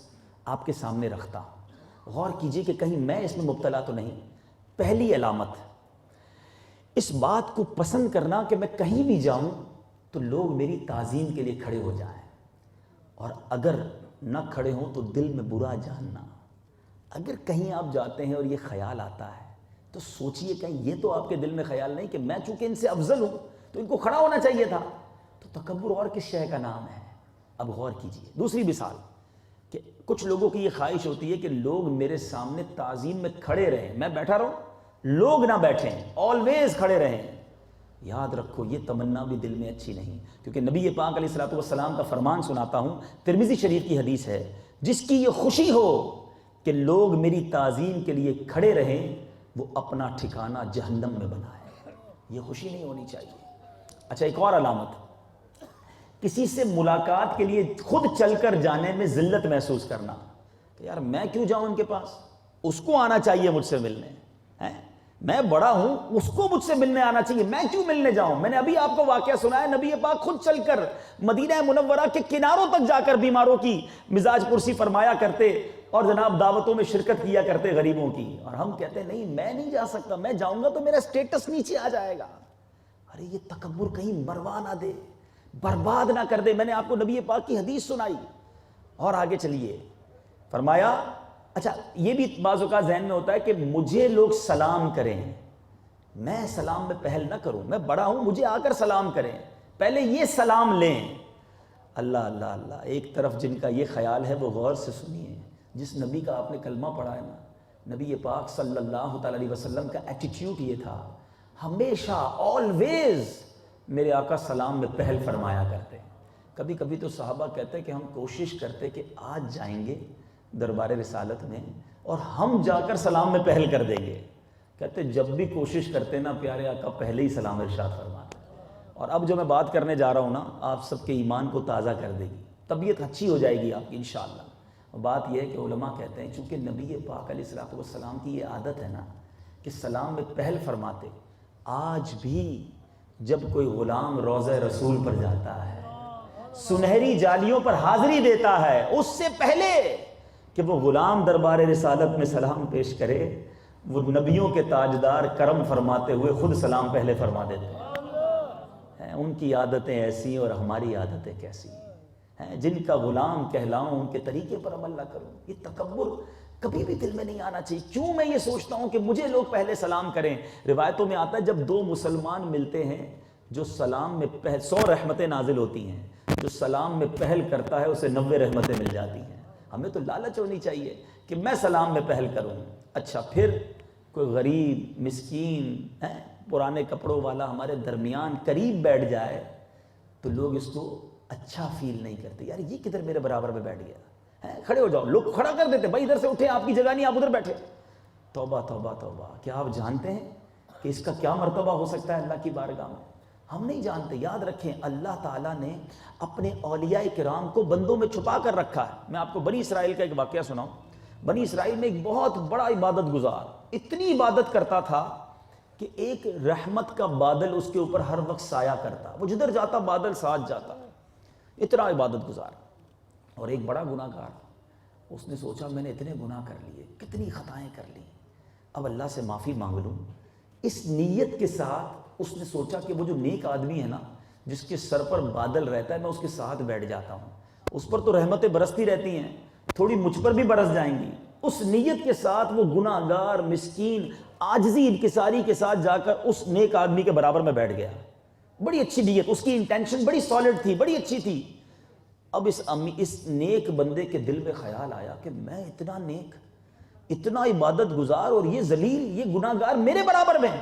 آپ کے سامنے رکھتا ہوں، غور کیجئے کہ کہیں میں اس میں مبتلا تو نہیں۔ پہلی علامت، اس بات کو پسند کرنا کہ میں کہیں بھی جاؤں تو لوگ میری تعظیم کے لیے کھڑے ہو جائیں، اور اگر نہ کھڑے ہوں تو دل میں برا جاننا۔ اگر کہیں آپ جاتے ہیں اور یہ خیال آتا ہے تو سوچئے کہیں یہ تو آپ کے دل میں خیال نہیں کہ میں چونکہ ان سے افضل ہوں تو ان کو کھڑا ہونا چاہیے تھا۔ تو تکبر اور کس شے کا نام ہے؟ اب غور کیجئے۔ دوسری مثال کہ کچھ لوگوں کی یہ خواہش ہوتی ہے کہ لوگ میرے سامنے تعظیم میں کھڑے رہیں، میں بیٹھا رہوں، لوگ نہ بیٹھیں، آلویز کھڑے رہیں۔ یاد رکھو یہ تمنا بھی دل میں اچھی نہیں، کیونکہ نبی پاک علیہ السلام کا فرمان سناتا ہوں، ترمذی شریف کی حدیث ہے، جس کی یہ خوشی ہو کہ لوگ میری تعظیم کے لیے کھڑے رہیں، وہ اپنا ٹھکانہ جہنم میں بنائے۔ یہ خوشی نہیں ہونی چاہیے۔ اچھا، ایک اور علامت، کسی سے ملاقات کے لیے خود چل کر جانے میں ذلت محسوس کرنا کہ یار میں کیوں جاؤں ان کے پاس، اس کو آنا چاہیے مجھ سے ملنے، میں بڑا ہوں، اس کو مجھ سے ملنے آنا چاہیے، میں کیوں ملنے جاؤں۔ میں نے ابھی آپ کو واقعہ سنا ہے، نبی پاک خود چل کر مدینہ منورہ کے کناروں تک جا کر بیماروں کی مزاج پرسی فرمایا کرتے، اور جناب دعوتوں میں شرکت کیا کرتے غریبوں کی، اور ہم کہتے ہیں نہیں میں نہیں جا سکتا، میں جاؤں گا تو میرا سٹیٹس نیچے آ جائے گا۔ ارے یہ تکبر کہیں مروا نہ دے، برباد نہ کر دے۔ میں نے آپ کو نبی پاک کی حدیث سنائی، اور آگے چلیے، فرمایا اچھا یہ بھی بعض اوقات ذہن میں ہوتا ہے کہ مجھے لوگ سلام کریں، میں سلام میں پہل نہ کروں، میں بڑا ہوں مجھے آ کر سلام کریں، پہلے یہ سلام لیں۔ اللہ اللہ اللہ، ایک طرف جن کا یہ خیال ہے وہ غور سے سنیے، جس نبی کا آپ نے کلمہ پڑھا ہے نا، نبی پاک صلی اللہ تعالی علیہ وسلم کا ایٹیٹیوڈ یہ تھا، ہمیشہ آلویز میرے آقا سلام میں پہل فرمایا کرتے۔ کبھی کبھی تو صحابہ کہتے کہ ہم کوشش کرتے کہ آج جائیں گے دربار رسالت میں اور ہم جا کر سلام میں پہل کر دیں گے۔ کہتے جب بھی کوشش کرتے نا پیارے آقا پہلے ہی سلام ارشاد فرماتے۔ اور اب جو میں بات کرنے جا رہا ہوں نا، آپ سب کے ایمان کو تازہ کر دے گی۔ طبیعت اچھی ہو جائے گی آپ کی انشاءاللہ۔ بات یہ ہے کہ علماء کہتے ہیں چونکہ نبی پاک علیہ الصلوۃ والسلام کی یہ عادت ہے نا کہ سلام میں پہل فرماتے، آج بھی جب کوئی غلام روضہ رسول پر جاتا ہے، سنہری جالیوں پر حاضری دیتا ہے، اس سے پہلے کہ وہ غلام دربار رسالت میں سلام پیش کرے، وہ نبیوں کے تاجدار کرم فرماتے ہوئے خود سلام پہلے فرما دیتے ہیں۔ ان کی عادتیں ایسی اور ہماری عادتیں کیسی ہیں؟ جن کا غلام کہلاؤں ان کے طریقے پر عمل نہ کروں، یہ تکبر کبھی بھی دل میں نہیں آنا چاہیے۔ کیوں میں یہ سوچتا ہوں کہ مجھے لوگ پہلے سلام کریں؟ روایتوں میں آتا ہے جب دو مسلمان ملتے ہیں، جو سلام میں 100 رحمتیں نازل ہوتی ہیں، جو سلام میں پہل کرتا ہے اسے 90 رحمتیں مل جاتی ہیں۔ ہمیں تو لالچ ہونی چاہیے کہ میں سلام میں پہل کروں۔ اچھا پھر کوئی غریب مسکین پرانے کپڑوں والا ہمارے درمیان قریب بیٹھ جائے تو لوگ اس کو اچھا فیل نہیں کرتے، یار یہ کدھر میرے برابر میں بیٹھ گیا، کھڑے ہو جاؤ، لوگ کھڑا کر دیتے، بھائی ادھر سے اٹھے، آپ کی جگہ نہیں، آپ ادھر بیٹھے۔ توبہ توبہ توبہ، کیا آپ جانتے ہیں کہ اس کا کیا مرتبہ ہو سکتا ہے اللہ کی بارگاہ میں؟ ہم نہیں جانتے۔ یاد رکھیں اللہ تعالیٰ نے اپنے اولیاء کرام کو بندوں میں چھپا کر رکھا ہے۔ میں آپ کو بنی اسرائیل کا ایک واقعہ سناؤں۔ بنی اسرائیل میں ایک بہت بڑا عبادت گزار اتنی عبادت کرتا تھا کہ ایک رحمت کا بادل اس کے اوپر ہر وقت سایہ کرتا، وہ جدھر جاتا بادل ساتھ جاتا، اتنا عبادت گزار۔ اور ایک بڑا گناہ گار، اس نے سوچا میں نے اتنے گناہ کر لیے، کتنی خطائیں کر لی، اب اللہ سے معافی مانگ لوں۔ اس نیت کے ساتھ اس نے سوچا کہ وہ جو نیک آدمی ہے نا، جس کے سر پر بادل رہتا ہے، میں اس کے ساتھ بیٹھ جاتا ہوں، اس پر تو رحمتیں برستی رہتی ہیں، تھوڑی مجھ پر بھی برس جائیں گی۔ اس نیت کے ساتھ وہ گناہ گار مسکین عاجزی انکساری کے ساتھ جا کر اس نیک آدمی کے برابر میں بیٹھ گیا۔ بڑی اچھی نیت، اس کی انٹینشن بڑی سالڈ تھی، بڑی اچھی تھی۔ اب اس نیک بندے کے دل میں خیال آیا کہ میں اتنا نیک، اتنا عبادت گزار، اور یہ ذلیل، یہ گناہ گار میرے برابر میں۔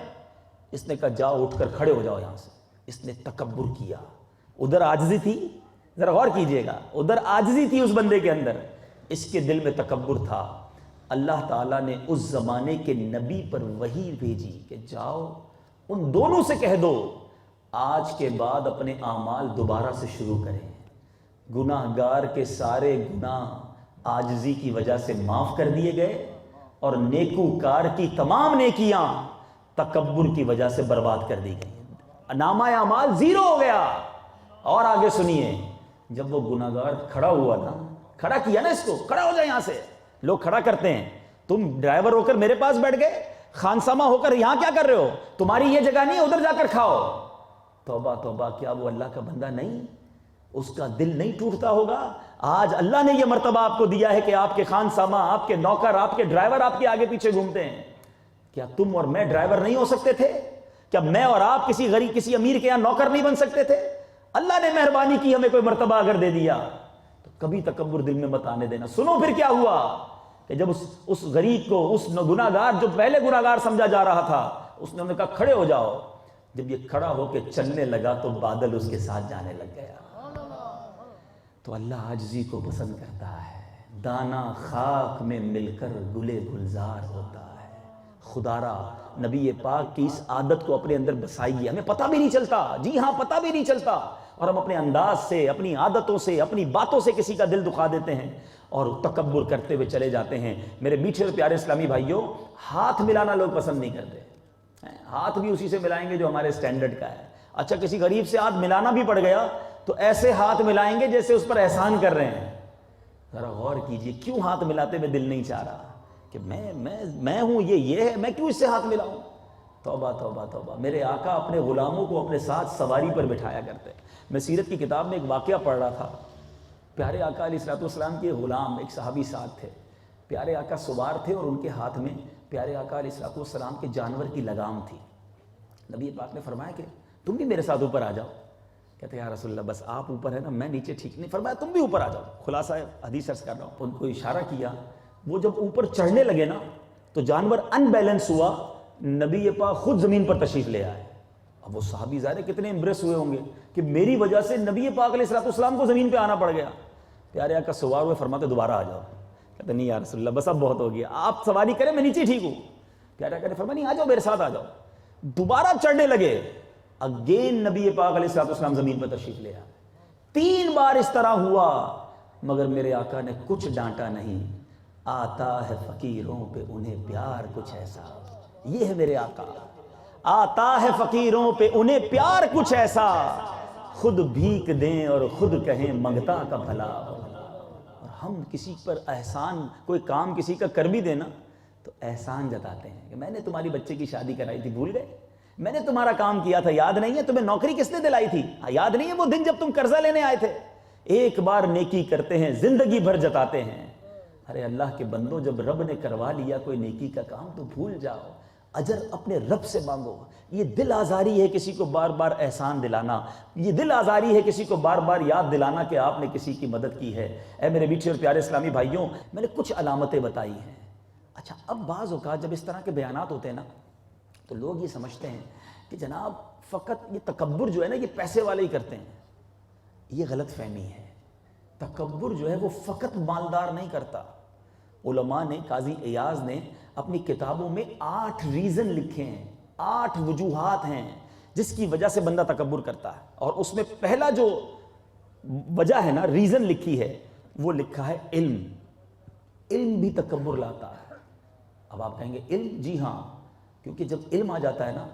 اس نے کہا جاؤ اٹھ کر کھڑے ہو جاؤ یہاں سے۔ اس نے تکبر کیا، ادھر عاجزی تھی، ذرا غور کیجئے گا، ادھر عاجزی تھی اس بندے کے اندر، اس کے دل میں تکبر تھا۔ اللہ تعالیٰ نے اس زمانے کے نبی پر وحی بھیجی کہ جاؤ ان دونوں سے کہہ دو آج کے بعد اپنے اعمال دوبارہ سے شروع کریں۔ گناہ گار کے سارے گناہ عاجزی کی وجہ سے معاف کر دیے گئے، اور نیکوکار کی تمام نیکیاں تکبر کی وجہ سے برباد کر دی گئی، نامہ اعمال زیرو ہو گیا۔ اور آگے سنیے، جب وہ گناہ گار کھڑا ہوا نا، کھڑا کیا نا اس کو، کھڑا ہو جائے یہاں سے، لوگ کھڑا کرتے ہیں، تم ڈرائیور ہو کر میرے پاس بیٹھ گئے، خانسامہ ہو کر یہاں کیا کر رہے ہو، تمہاری یہ جگہ نہیں ہے، ادھر جا کر کھاؤ۔ توبہ توبہ، کیا وہ اللہ کا بندہ نہیں؟ اس کا دل نہیں ٹوٹتا ہوگا؟ آج اللہ نے یہ مرتبہ آپ کو دیا ہے کہ آپ کے خانسامہ، آپ کے نوکر، آپ کے ڈرائیور آپ کے آگے پیچھے گھومتے ہیں۔ کیا تم اور میں ڈرائیور نہیں ہو سکتے تھے؟ کیا میں اور آپ کسی غریب، کسی امیر کے یہاں نوکر نہیں بن سکتے تھے؟ اللہ نے مہربانی کی، ہمیں کوئی مرتبہ اگر دے دیا تو کبھی تکبر دل میں مت آنے دینا۔ سنو پھر کیا ہوا کہ جب اس غریب کو، اس گناہ گار جو پہلے گناہ گار سمجھا جا رہا تھا، اس نے انہیں کہا کھڑے ہو جاؤ۔ جب یہ کھڑا ہو کے چلنے لگا تو بادل اس کے ساتھ جانے لگ گیا۔ تو اللہ عاجزی کو پسند کرتا ہے۔ دانا خاک میں مل کر گلے گلزار ہوتا ہے۔ خدا را نبی پاک کی اس عادت کو اپنے اندر بسائیے، ہمیں پتہ بھی نہیں چلتا، جی ہاں پتہ بھی نہیں چلتا، اور ہم اپنے انداز سے، اپنی عادتوں سے، اپنی باتوں سے کسی کا دل دکھا دیتے ہیں اور تکبر کرتے ہوئے چلے جاتے ہیں۔ میرے میٹھے اور پیارے اسلامی بھائیوں، ہاتھ ملانا لوگ پسند نہیں کرتے، ہاتھ بھی اسی سے ملائیں گے جو ہمارے سٹینڈرڈ کا ہے۔ اچھا کسی غریب سے ہاتھ ملانا بھی پڑ گیا تو ایسے ہاتھ ملائیں گے جیسے اس پر احسان کر رہے ہیں۔ ذرا غور کیجئے، کیوں ہاتھ ملاتے میں دل نہیں چاہ رہا کہ میں ہوں، یہ ہے، میں کیوں اس سے ہاتھ ملاؤں؟ توبہ توبہ توبہ۔ میرے آقا اپنے غلاموں کو اپنے ساتھ سواری پر بٹھایا کرتے۔ میں سیرت کی کتاب میں ایک واقعہ پڑھ رہا تھا، پیارے آقا علیہ الصلوۃ والسلام کے غلام ایک صحابی ساتھ تھے، پیارے آقا سوار تھے اور ان کے ہاتھ میں پیارے آقا علیہ الصلوۃ والسلام کے جانور کی لگام تھی۔ نبی پاک نے فرمایا کہ تم بھی میرے ساتھ اوپر آ جاؤ۔ کہتے ہیں یا رسول اللہ بس آپ اوپر ہے نا، میں نیچے ٹھیک نہیں۔ فرمایا تم بھی اوپر آ جاؤ۔ خلاصہ حدیث عرض کر رہا ہوں، ان کو اشارہ کیا، وہ جب اوپر چڑھنے لگے نا تو جانور ان بیلنس ہوا، نبی پاک خود زمین پر تشریف لے آئے۔ اب وہ صحابی ظاہر کتنے امپریس ہوئے ہوں گے کہ میری وجہ سے نبی پاک علیہ الصلوۃ والسلام کو زمین پہ آنا پڑ گیا۔ پیارے آقا سوار ہوئے، فرماتے دوبارہ آ جاؤ۔ کہتے نہیں یا رسول اللہ بس اب بہت ہو گیا، آپ سواری کریں، میں نیچے ٹھیک ہوں۔ پیارے آقا نے فرمایا نہیں آ جاؤ میرے ساتھ آ جاؤ۔ دوبارہ چڑھنے لگے، اگین نبی پاک علیہ الصلوۃ والسلام زمین پر تشریف لے آئے۔ 3 بار اس طرح ہوا مگر میرے آقا نے کچھ ڈانٹا نہیں. آتا ہے فقیروں پہ انہیں پیار کچھ ایسا. یہ ہے میرے آقا. آتا ہے فقیروں پہ انہیں پیار کچھ ایسا, خود بھیک دیں اور خود کہیں منگتا کا بھلا. اور ہم کسی پر احسان, کوئی کام کسی کا کر بھی دینا تو احسان جتاتے ہیں کہ میں نے تمہاری بچے کی شادی کرائی تھی, بھول گئے؟ میں نے تمہارا کام کیا تھا, یاد نہیں ہے؟ تمہیں نوکری کس نے دلائی تھی, یاد نہیں ہے وہ دن جب تم قرضہ لینے آئے تھے؟ ایک بار نیکی کرتے ہیں زندگی بھر جتاتے ہیں. ارے اللہ کے بندوں, جب رب نے کروا لیا کوئی نیکی کا کام تو بھول جاؤ, اجر اپنے رب سے مانگو. یہ دل آزاری ہے کسی کو بار بار احسان دلانا, یہ دل آزاری ہے کسی کو بار بار یاد دلانا کہ آپ نے کسی کی مدد کی ہے. اے میرے میٹھے اور پیارے اسلامی بھائیوں, میں نے کچھ علامتیں بتائی ہیں. اچھا, اب بعض اوقات جب اس طرح کے بیانات ہوتے ہیں نا تو لوگ یہ سمجھتے ہیں کہ جناب فقط یہ تکبر جو ہے نا یہ پیسے والے ہی کرتے ہیں. یہ غلط فہمی ہے. تکبر جو ہے وہ فقط مالدار نہیں کرتا. علماء نے, قاضی ایاز نے اپنی کتابوں میں 8 ریزن لکھے ہیں, 8 وجوہات ہیں جس کی وجہ سے بندہ تکبر کرتا ہے. اور اس میں پہلا جو وجہ ہے نا, ریزن لکھی ہے, وہ لکھا ہے علم. علم بھی تکبر لاتا ہے. اب آپ کہیں گے علم, جی ہاں, کیونکہ جب علم آ جاتا ہے نا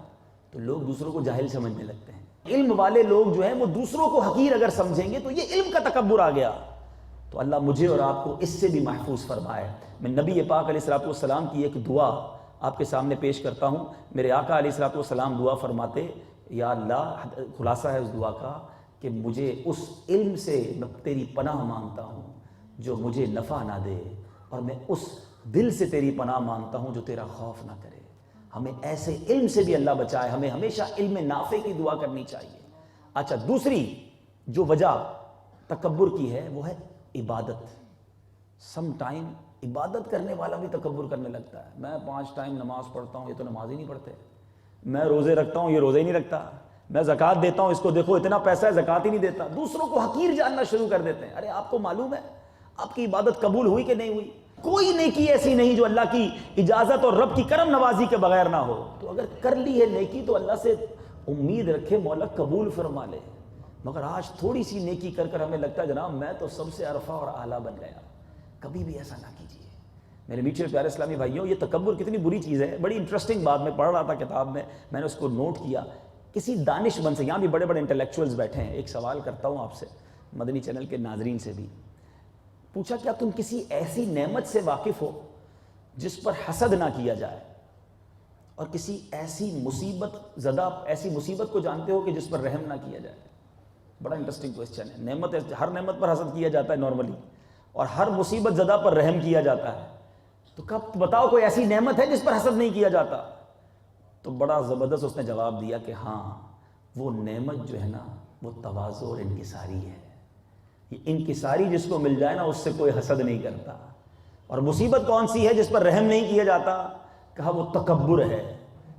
تو لوگ دوسروں کو جاہل سمجھنے لگتے ہیں. علم والے لوگ جو ہیں وہ دوسروں کو حقیر اگر سمجھیں گے تو یہ علم کا تکبر آ گیا. تو اللہ مجھے اور آپ کو اس سے بھی محفوظ فرمائے. میں نبی پاک علیہ الصلوۃ والسلام کی ایک دعا آپ کے سامنے پیش کرتا ہوں. میرے آقا علیہ الصلوۃ والسلام دعا فرماتے, یا اللہ, خلاصہ ہے اس دعا کا کہ مجھے اس علم سے میں تیری پناہ مانگتا ہوں جو مجھے نفع نہ دے, اور میں اس دل سے تیری پناہ مانگتا ہوں جو تیرا خوف نہ کرے. ہمیں ایسے علم سے بھی اللہ بچائے. ہمیں ہمیشہ علم نافع کی دعا کرنی چاہیے. اچھا, دوسری جو وجہ تکبر کی ہے وہ ہے عبادت. سم ٹائم عبادت کرنے والا بھی تکبر کرنے لگتا ہے. میں 5 ٹائم نماز پڑھتا ہوں, یہ تو نماز ہی نہیں پڑھتے. میں روزے رکھتا ہوں, یہ روزے ہی نہیں رکھتا. میں زکوٰۃ دیتا ہوں, اس کو دیکھو اتنا پیسہ ہے, زکوٰۃ ہی نہیں دیتا. دوسروں کو حقیر جاننا شروع کر دیتے ہیں. ارے آپ کو معلوم ہے آپ کی عبادت قبول ہوئی کہ نہیں ہوئی؟ کوئی نیکی ایسی نہیں جو اللہ کی اجازت اور رب کی کرم نوازی کے بغیر نہ ہو. تو اگر کر لی ہے نیکی تو اللہ سے امید رکھے مولا قبول فرما لے. مگر آج تھوڑی سی نیکی کر کر ہمیں لگتا ہے جناب میں تو سب سے عرفہ اور اعلیٰ بن گیا. کبھی بھی ایسا نہ کیجیے میرے میٹھے پیارے اسلامی بھائیوں. یہ تکبر کتنی بری چیز ہے. بڑی انٹرسٹنگ بات میں پڑھ رہا تھا کتاب میں نے اس کو نوٹ کیا. کسی دانش مند سے, یہاں بھی بڑے بڑے انٹلیکچوئلز بیٹھے ہیں, ایک سوال کرتا ہوں آپ سے, مدنی چینل کے ناظرین سے بھی. پوچھا کیا تم کسی ایسی نعمت سے واقف ہو جس پر حسد نہ کیا جائے, اور کسی ایسی مصیبت زدہ ایسی مصیبت کو جانتے ہو کہ جس پر رحم نہ کیا جائے؟ بڑا انٹرسٹنگ کوئسچن ہے. نعمت, ہر نعمت پر حسد کیا جاتا ہے نارملی, اور ہر مصیبت زدہ پر رحم کیا جاتا ہے. تو کب بتاؤ کوئی ایسی نعمت ہے جس پر حسد نہیں کیا جاتا؟ تو بڑا زبردست اس نے جواب دیا کہ ہاں, وہ نعمت جو ہے نا وہ تواضع اور انکساری ہے. یہ انکساری جس کو مل جائے نا اس سے کوئی حسد نہیں کرتا. اور مصیبت کون سی ہے جس پر رحم نہیں کیا جاتا؟ کہا وہ تکبر ہے.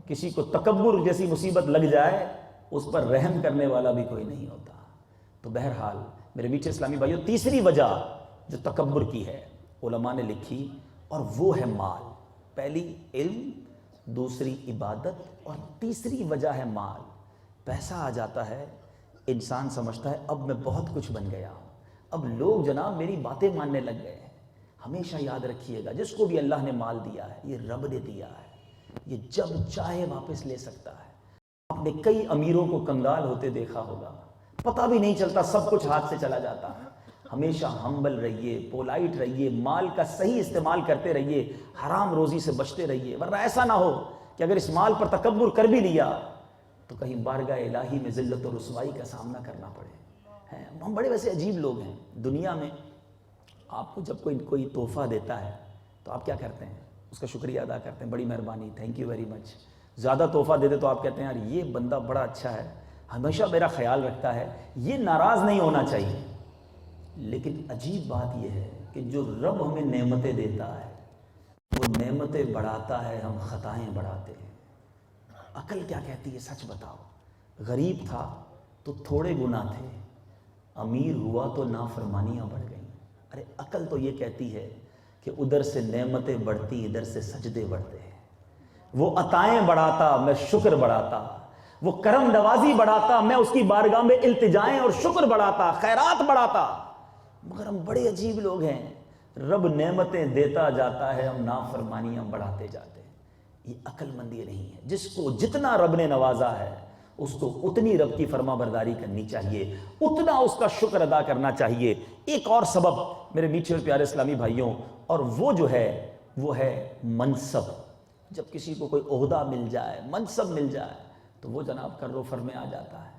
کسی کو تکبر جیسی مصیبت لگ جائے اس پر رحم کرنے والا بھی کوئی نہیں ہوتا. تو بہرحال میرے میٹھے اسلامی بھائیوں, تیسری وجہ جو تکبر کی ہے علماء نے لکھی, اور وہ ہے مال. پہلی علم, دوسری عبادت, اور تیسری وجہ ہے مال. پیسہ آ جاتا ہے, انسان سمجھتا ہے اب میں بہت کچھ بن گیا ہوں, اب لوگ جناب میری باتیں ماننے لگ گئے ہیں. ہمیشہ یاد رکھیے گا جس کو بھی اللہ نے مال دیا ہے یہ رب نے دیا ہے, یہ جب چاہے واپس لے سکتا ہے. آپ نے کئی امیروں کو کنگال ہوتے دیکھا ہوگا, پتہ بھی نہیں چلتا, سب کچھ ہاتھ سے چلا جاتا ہے. ہمیشہ ہمبل رہیے, پولائٹ رہیے, مال کا صحیح استعمال کرتے رہیے, حرام روزی سے بچتے رہیے, ورنہ ایسا نہ ہو کہ اگر اس مال پر تکبر کر بھی لیا تو کہیں بارگاہ الہی میں ذلت و رسوائی کا سامنا کرنا پڑے. ہم بڑے ویسے عجیب لوگ ہیں دنیا میں. آپ کو جب کوئی تحفہ دیتا ہے تو آپ کیا کرتے ہیں؟ اس کا شکریہ ادا کرتے ہیں, بڑی مہربانی, تھینک یو ویری مچ. زیادہ تحفہ دے دے تو آپ کہتے ہیں یار یہ بندہ بڑا اچھا ہے, ہمیشہ میرا خیال رکھتا ہے, یہ ناراض نہیں ہونا چاہیے. لیکن عجیب بات یہ ہے کہ جو رب ہمیں نعمتیں دیتا ہے وہ نعمتیں بڑھاتا ہے, ہم خطائیں بڑھاتے ہیں. عقل کیا کہتی ہے سچ بتاؤ؟ غریب تھا تو تھوڑے گناہ تھے, امیر ہوا تو نافرمانیاں بڑھ گئیں. ارے عقل تو یہ کہتی ہے کہ ادھر سے نعمتیں بڑھتی, ادھر سے سجدے بڑھتے ہیں. وہ عطائیں بڑھاتا, میں شکر بڑھاتا. وہ کرم نوازی بڑھاتا، میں اس کی بارگاہ میں التجائیں اور شکر بڑھاتا، خیرات بڑھاتا۔ مگر ہم بڑے عجیب لوگ ہیں، رب نعمتیں دیتا جاتا ہے، ہم نافرمانیاں بڑھاتے جاتے ہیں۔ یہ عقل مندی نہیں ہے۔ جس کو جتنا رب نے نوازا ہے اس کو اتنی رب کی فرما برداری کرنی چاہیے، اتنا اس کا شکر ادا کرنا چاہیے۔ ایک اور سبب میرے میٹھے اور پیارے اسلامی بھائیوں، اور وہ جو ہے وہ ہے منصب۔ جب کسی کو کوئی عہدہ مل جائے، منصب مل جائے، تو وہ جناب کر و فر میں آ جاتا ہے۔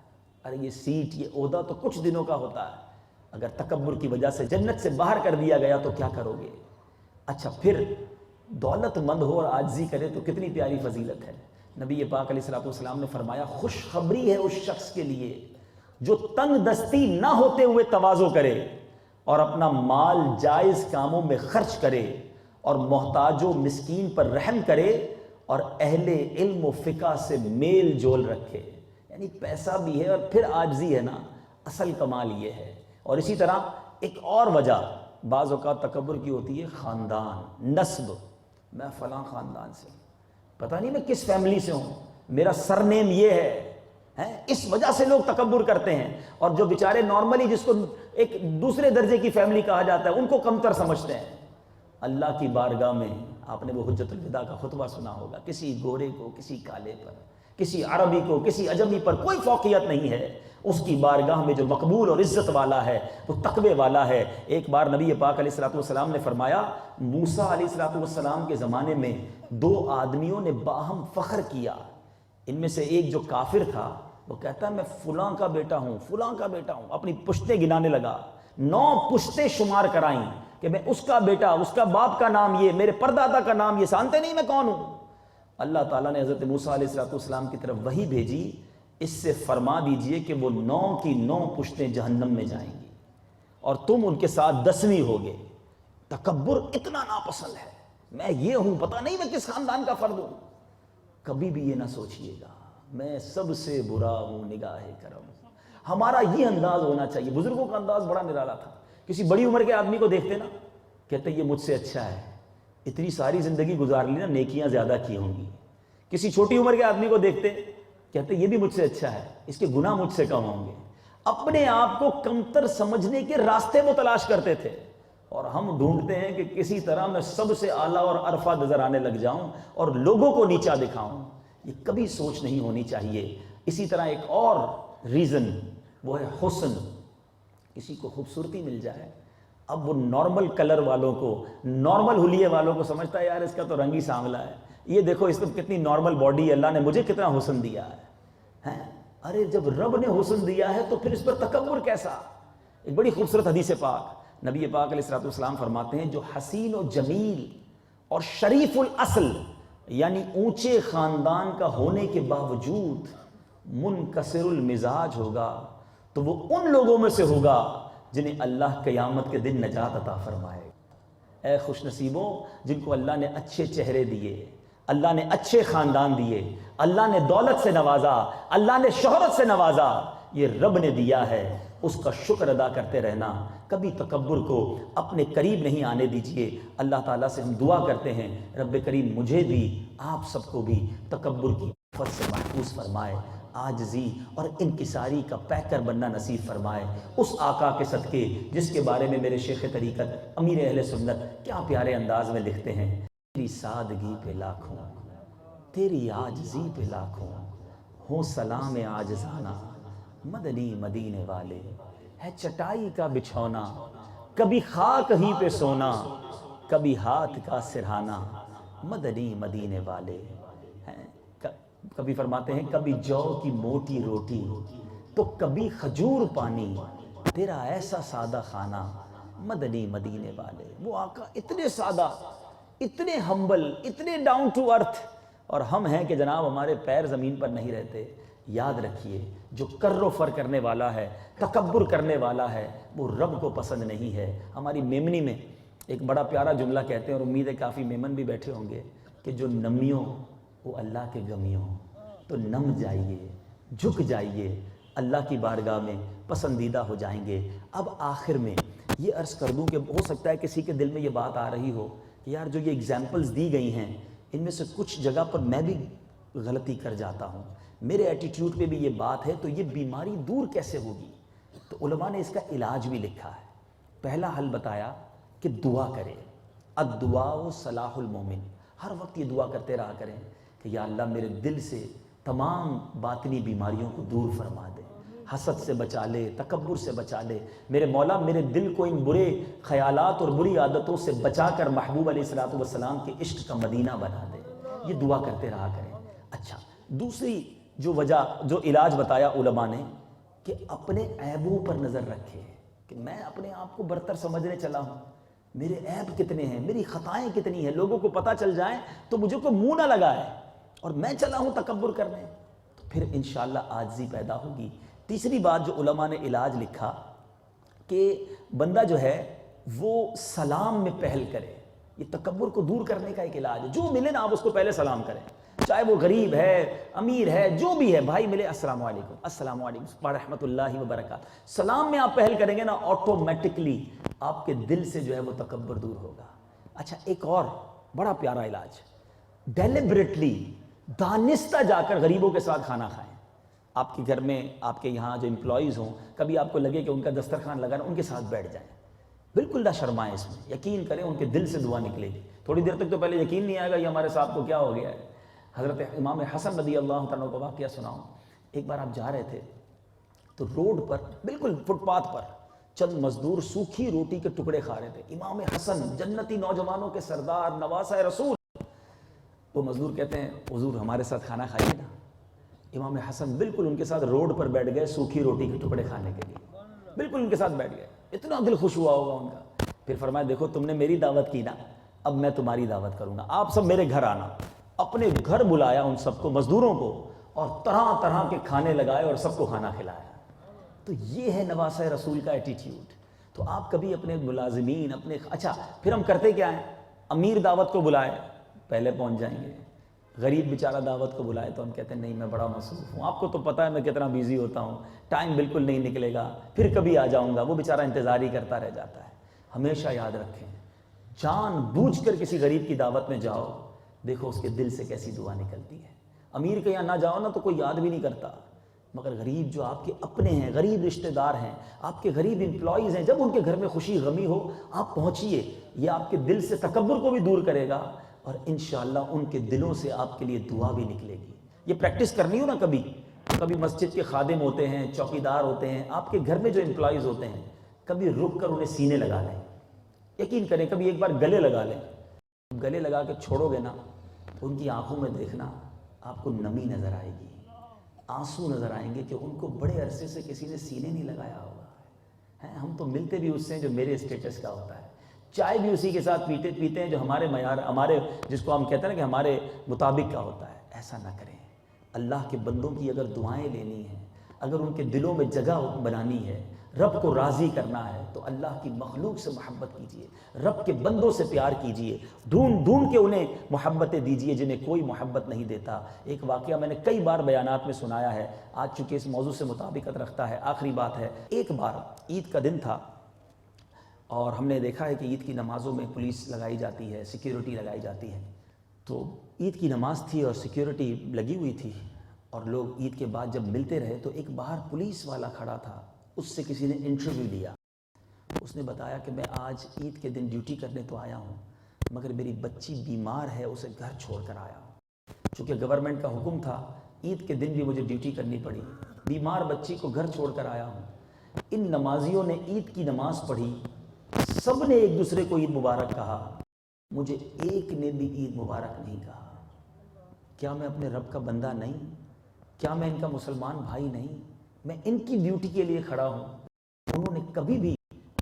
ارے یہ سیٹ، یہ عہدہ تو کچھ دنوں کا ہوتا ہے، اگر تکبر کی وجہ سے جنت سے باہر کر دیا گیا تو کیا کرو گے؟ اچھا پھر دولت مند ہو اور عاجزی کرے تو کتنی پیاری فضیلت ہے۔ نبی پاک علیہ الصلوۃ والسلام نے فرمایا خوشخبری ہے اس شخص کے لیے جو تنگ دستی نہ ہوتے ہوئے تواضع کرے اور اپنا مال جائز کاموں میں خرچ کرے اور محتاج و مسکین پر رحم کرے اور اہل علم و فقہ سے میل جول رکھے۔ یعنی پیسہ بھی ہے اور پھر عاجزی ہے نا، اصل کمال یہ ہے۔ اور اسی طرح ایک اور وجہ بعض اوقات تکبر کی ہوتی ہے، خاندان، نسب۔ میں فلاں خاندان سے، پتہ نہیں میں کس فیملی سے ہوں، میرا سر نیم یہ ہے، اس وجہ سے لوگ تکبر کرتے ہیں۔ اور جو بیچارے نارملی جس کو ایک دوسرے درجے کی فیملی کہا جاتا ہے ان کو کمتر سمجھتے ہیں۔ اللہ کی بارگاہ میں آپ نے وہ حجت الوداع کا خطبہ سنا ہوگا، کسی گورے کو، کسی کالے پر، کسی عربی کو، کسی عجمی پر کوئی فوقیت نہیں ہے۔ اس کی بارگاہ میں جو مقبول اور عزت والا ہے وہ تقوی والا ہے۔ ایک بار نبی پاک علیہ الصلوۃ والسلام نے فرمایا موسیٰ علیہ الصلوۃ والسلام کے زمانے میں دو آدمیوں نے باہم فخر کیا۔ ان میں سے ایک جو کافر تھا وہ کہتا ہے میں فلاں کا بیٹا ہوں، فلاں کا بیٹا ہوں، اپنی پشتیں گنانے لگا، 9 پشتیں شمار کرائیں کہ میں اس کا بیٹا، اس کا باپ کا نام یہ، میرے پردادا کا نام یہ، جانتے نہیں میں کون ہوں؟ اللہ تعالیٰ نے حضرت موسیٰ علیہ الصلوۃ والسلام کی طرف وحی بھیجی، اس سے فرما دیجئے کہ وہ 9 کی 9 پشتیں جہنم میں جائیں گی اور تم ان کے ساتھ 10ویں ہوگے۔ تکبر اتنا ناپسند ہے، میں یہ ہوں، پتہ نہیں میں کس خاندان کا فرد ہوں۔ کبھی بھی یہ نہ سوچئے گا میں سب سے برا ہوں نگاہ کرم۔ ہمارا یہ انداز ہونا چاہیے۔ بزرگوں کا انداز بڑا نرالا تھا، کسی بڑی عمر کے آدمی کو دیکھتے نا، کہتے یہ مجھ سے اچھا ہے، اتنی ساری زندگی گزار لی نا، نیکیاں زیادہ کی ہوں گی۔ کسی چھوٹی عمر کے آدمی کو دیکھتے، کہتے یہ بھی مجھ سے اچھا ہے، اس کے گناہ مجھ سے کم ہوں گے۔ اپنے آپ کو کمتر سمجھنے کے راستے وہ تلاش کرتے تھے، اور ہم ڈھونڈتے ہیں کہ کسی طرح میں سب سے اعلیٰ اور عرفہ نظر آنے لگ جاؤں اور لوگوں کو نیچا دکھاؤں۔ یہ کبھی سوچ نہیں ہونی چاہیے۔ اسی طرح ایک اور ریزن وہ ہے حسن۔ کسی کو خوبصورتی مل جائے، اب وہ نارمل کلر والوں کو، نارمل حلیے والوں کو سمجھتا ہے یار اس کا تو رنگ ہی سانولا ہے، یہ دیکھو اس میں کتنی نارمل باڈی ہے، اللہ نے مجھے کتنا حسن دیا ہے۔ ارے جب رب نے حسن دیا ہے تو پھر اس پر تکبر کیسا؟ ایک بڑی خوبصورت حدیث پاک، نبی پاک علیہ الصلوۃ والسلام فرماتے ہیں جو حسین و جمیل اور شریف الاصل یعنی اونچے خاندان کا ہونے کے باوجود منکسر المزاج ہوگا تو وہ ان لوگوں میں سے ہوگا جنہیں اللہ قیامت کے دن نجات عطا فرمائے۔ اے خوش نصیبوں جن کو اللہ نے اچھے چہرے دیے، اللہ نے اچھے خاندان دیے، اللہ نے دولت سے نوازا، اللہ نے شہرت سے نوازا، یہ رب نے دیا ہے، اس کا شکر ادا کرتے رہنا۔ کبھی تکبر کو اپنے قریب نہیں آنے دیجئے۔ اللہ تعالیٰ سے ہم دعا کرتے ہیں رب کریم مجھے بھی آپ سب کو بھی تکبر کی آفت سے محفوظ فرمائے، عاجزی اور انکساری کا پیکر بننا نصیب فرمائے، اس آقا کے صدقے جس کے بارے میں میرے شیخ طریقت امیر اہل سنت کیا پیارے انداز میں لکھتے ہیں، تیری سادگی پہ لاکھوں، تیری عاجزی پہ لاکھوں، ہو سلام عاجزانہ، مدنی مدینے والے، ہے چٹائی کا بچھونا، کبھی خاک ہی پہ سونا، کبھی ہاتھ کا سرہانا، مدنی مدینے والے ہیں۔ کبھی فرماتے ہیں کبھی جو کی موٹی روٹی تو کبھی کھجور پانی، تیرا ایسا سادہ کھانا، مدنی مدینے والے۔ وہ آقا اتنے سادہ، اتنے ہمبل، اتنے ڈاؤن ٹو ارتھ، اور ہم ہیں کہ جناب ہمارے پیر زمین پر نہیں رہتے۔ یاد رکھیے جو کر و فر کرنے والا ہے، تکبر کرنے والا ہے، وہ رب کو پسند نہیں ہے۔ ہماری میمنی میں ایک بڑا پیارا جملہ کہتے ہیں، اور امید ہے کافی میمن بھی بیٹھے ہوں گے، کہ جو نمیوں وہ اللہ کے گمیوں، تو نم جائیے، جھک جائیے، اللہ کی بارگاہ میں پسندیدہ ہو جائیں گے۔ اب آخر میں یہ عرض کر دوں کہ ہو سکتا ہے کسی کے دل میں یہ بات آ رہی ہو کہ یار جو یہ ایگزامپلز دی گئی ہیں ان میں سے کچھ جگہ پر میں بھی غلطی کر جاتا ہوں، میرے ایٹیٹیوڈ پہ بھی یہ بات ہے تو یہ بیماری دور کیسے ہوگی؟ تو علماء نے اس کا علاج بھی لکھا ہے. پہلا حل بتایا کہ دعا کرے. الدعاء صلاح المومن. ہر وقت یہ دعا کرتے رہا کریں کہ یا اللہ میرے دل سے تمام باطنی بیماریوں کو دور فرما دے، حسد سے بچا لے، تکبر سے بچا لے. میرے مولا میرے دل کو ان برے خیالات اور بری عادتوں سے بچا کر محبوب علیہ الصلوۃ والسلام کے عشق کا مدینہ بنا دے. یہ دعا کرتے رہا کریں. اچھا، دوسری جو وجہ جو علاج بتایا علماء نے کہ اپنے عیبوں پر نظر رکھے کہ میں اپنے آپ کو برتر سمجھنے چلا ہوں، میرے عیب کتنے ہیں، میری خطائیں کتنی ہیں، لوگوں کو پتہ چل جائیں تو مجھے کوئی منہ نہ لگائے اور میں چلا ہوں تکبر کرنے، تو پھر انشاءاللہ عاجزی پیدا ہوگی. تیسری بات جو علماء نے علاج لکھا کہ بندہ جو ہے وہ سلام میں پہل کرے. یہ تکبر کو دور کرنے کا ایک علاج ہے. جو ملے نا آپ اس کو پہلے سلام کریں، چاہے وہ غریب ہے، امیر ہے، جو بھی ہے، بھائی ملے السلام علیکم، السلام علیکم ورحمۃ اللہ وبرکاتہ. سلام میں آپ پہل کریں گے نا، آٹومیٹکلی آپ کے دل سے جو ہے وہ تکبر دور ہوگا. اچھا، ایک اور بڑا پیارا علاج، ڈیلیبریٹلی دانستہ جا کر غریبوں کے ساتھ کھانا کھائیں. آپ کے گھر میں آپ کے یہاں جو امپلائیز ہوں، کبھی آپ کو لگے کہ ان کا دسترخوان لگا نا، ان کے ساتھ بیٹھ جائیں. بالکل نہ شرمائیں اس میں، یقین کریں ان کے دل سے دعا نکلے گی. تھوڑی دیر تک تو پہلے یقین نہیں آئے گا یہ ہمارے صاحب کو کیا ہو گیا ہے. حضرت امام حسن رضی اللہ تعالیٰ کو واقعہ سناؤں. ایک بار آپ جا رہے تھے تو روڈ پر بالکل فٹ پاتھ پر چند مزدور سوکھی روٹی کے ٹکڑے کھا رہے تھے. امام حسن جنتی نوجوانوں کے سردار نواسہ رسول، وہ مزدور کہتے ہیں حضور ہمارے ساتھ کھانا کھائیے نا. امام حسن بالکل ان کے ساتھ روڈ پر بیٹھ گئے سوکھی روٹی کے ٹکڑے کھانے کے لیے، بالکل ان کے ساتھ بیٹھ گئے. اتنا دل خوش ہوا ہوگا ان کا. پھر فرمایا دیکھو تم نے میری دعوت کی نا، اب میں تمہاری دعوت کروں گا، آپ سب میرے گھر آنا. اپنے گھر بلایا ان سب کو، مزدوروں کو، اور طرح طرح کے کھانے لگائے اور سب کو کھانا کھلایا. تو یہ ہے نواسہ رسول کا ایٹیٹیوڈ. تو آپ کبھی اپنے ملازمین اپنے اچھا پھر ہم کرتے کیا ہیں، امیر دعوت کو بلائے پہلے پہنچ جائیں گے، غریب بیچارہ دعوت کو بلائے تو ہم کہتے ہیں نہیں میں بڑا مصروف ہوں، آپ کو تو پتہ ہے میں کتنا بیزی ہوتا ہوں، ٹائم بالکل نہیں نکلے گا، پھر کبھی آ جاؤں گا. وہ بیچارہ انتظار ہی کرتا رہ جاتا ہے. ہمیشہ یاد رکھیں، جان بوجھ کر کسی غریب کی دعوت میں جاؤ، دیکھو اس کے دل سے کیسی دعا نکلتی ہے. امیر کے یہاں نہ جاؤ نا تو کوئی یاد بھی نہیں کرتا، مگر غریب جو آپ کے اپنے ہیں، غریب رشتہ دار ہیں، آپ کے غریب امپلائیز ہیں، جب ان کے گھر میں خوشی غمی ہو آپ پہنچیے. یہ آپ کے دل سے تکبر کو بھی دور کرے گا اور انشاءاللہ ان کے دلوں سے آپ کے لیے دعا بھی نکلے گی. یہ پریکٹس کرنی ہو نا کبھی مسجد کے خادم ہوتے ہیں، چوکیدار ہوتے ہیں، آپ کے گھر میں جو امپلائیز ہوتے ہیں، کبھی رک کر انہیں سینے لگا لیں. یقین کریں کبھی ایک بار گلے لگا لیں. گلے لگا کے چھوڑو گے نا، ان کی آنکھوں میں دیکھنا آپ کو نمی نظر آئے گی، آنسو نظر آئیں گے کہ ان کو بڑے عرصے سے کسی نے سینے نہیں لگایا ہوگا. ہم تو ملتے بھی اس سے جو میرے اسٹیٹس کا ہوتا ہے، چائے بھی اسی کے ساتھ پیتے ہیں جو ہمارے معیار، ہمارے جس کو ہم کہتے ہیں نا کہ ہمارے مطابق کا ہوتا ہے. ایسا نہ کریں. اللہ کے بندوں کی اگر دعائیں لینی ہیں، اگر ان کے دلوں میں جگہ بنانی ہے، رب کو راضی کرنا ہے، تو اللہ کی مخلوق سے محبت کیجیے، رب کے بندوں سے پیار کیجیے، ڈھونڈ کے انہیں محبتیں دیجیے جنہیں کوئی محبت نہیں دیتا. ایک واقعہ میں نے کئی بار بیانات میں سنایا ہے، آج چونکہ اس موضوع سے مطابقت رکھتا ہے، آخری بات ہے. ایک بار عید کا دن تھا اور ہم نے دیکھا ہے کہ عید کی نمازوں میں پولیس لگائی جاتی ہے، سیکیورٹی لگائی جاتی ہے. تو عید کی نماز تھی اور سیکیورٹی لگی ہوئی تھی اور لوگ عید کے بعد جب ملتے رہے تو ایک باہر پولیس والا کھڑا تھا، اس سے کسی نے انٹرویو لیا. اس نے بتایا کہ میں آج عید کے دن ڈیوٹی کرنے تو آیا ہوں مگر میری بچی بیمار ہے، اسے گھر چھوڑ کر آیا ہوں. چونکہ گورنمنٹ کا حکم تھا عید کے دن بھی مجھے ڈیوٹی کرنی پڑی، بیمار بچی کو گھر چھوڑ کر آیا ہوں. ان نمازیوں نے عید کی نماز پڑھی، سب نے ایک دوسرے کو عید مبارک کہا، مجھے ایک نے بھی عید مبارک نہیں کہا. کیا میں اپنے رب کا بندہ نہیں؟ کیا میں ان کا مسلمان بھائی نہیں؟ میں ان کی ڈیوٹی کے لیے کھڑا ہوں، انہوں نے کبھی بھی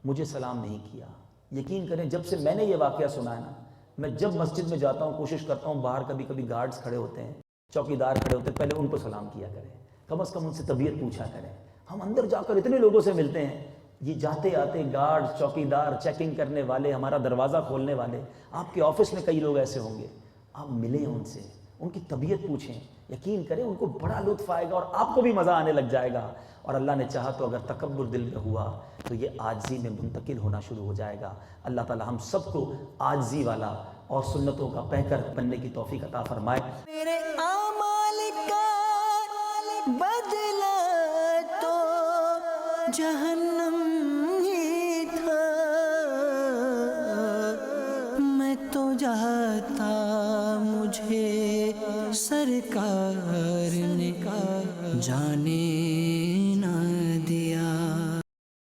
مجھے سلام نہیں کیا. یقین کریں جب سے میں نے یہ واقعہ سنا ہے نا، میں جب مسجد میں جاتا ہوں کوشش کرتا ہوں باہر کبھی گارڈز کھڑے ہوتے ہیں، چوکیدار کھڑے ہوتے ہیں، پہلے ان کو سلام کیا کریں، کم از کم ان سے طبیعت پوچھا کریں. ہم اندر جا کر اتنے لوگوں سے ملتے ہیں، یہ جاتے آتے گارڈ، چوکیدار، چیکنگ کرنے والے، ہمارا دروازہ کھولنے والے، آپ کے آفس میں کئی لوگ ایسے ہوں گے، آپ ملیں ان سے، ان کی طبیعت پوچھیں. یقین کریں ان کو بڑا لطف آئے گا اور آپ کو بھی مزہ آنے لگ جائے گا. اور اللہ نے چاہا تو اگر تکبر دل میں ہوا تو یہ عاجزی میں منتقل ہونا شروع ہو جائے گا. اللہ تعالی ہم سب کو عاجزی والا اور سنتوں کا پیکر بننے کی توفیق عطا فرمائے. میرے اعمال کا جاتا مجھے سرکار نے جانے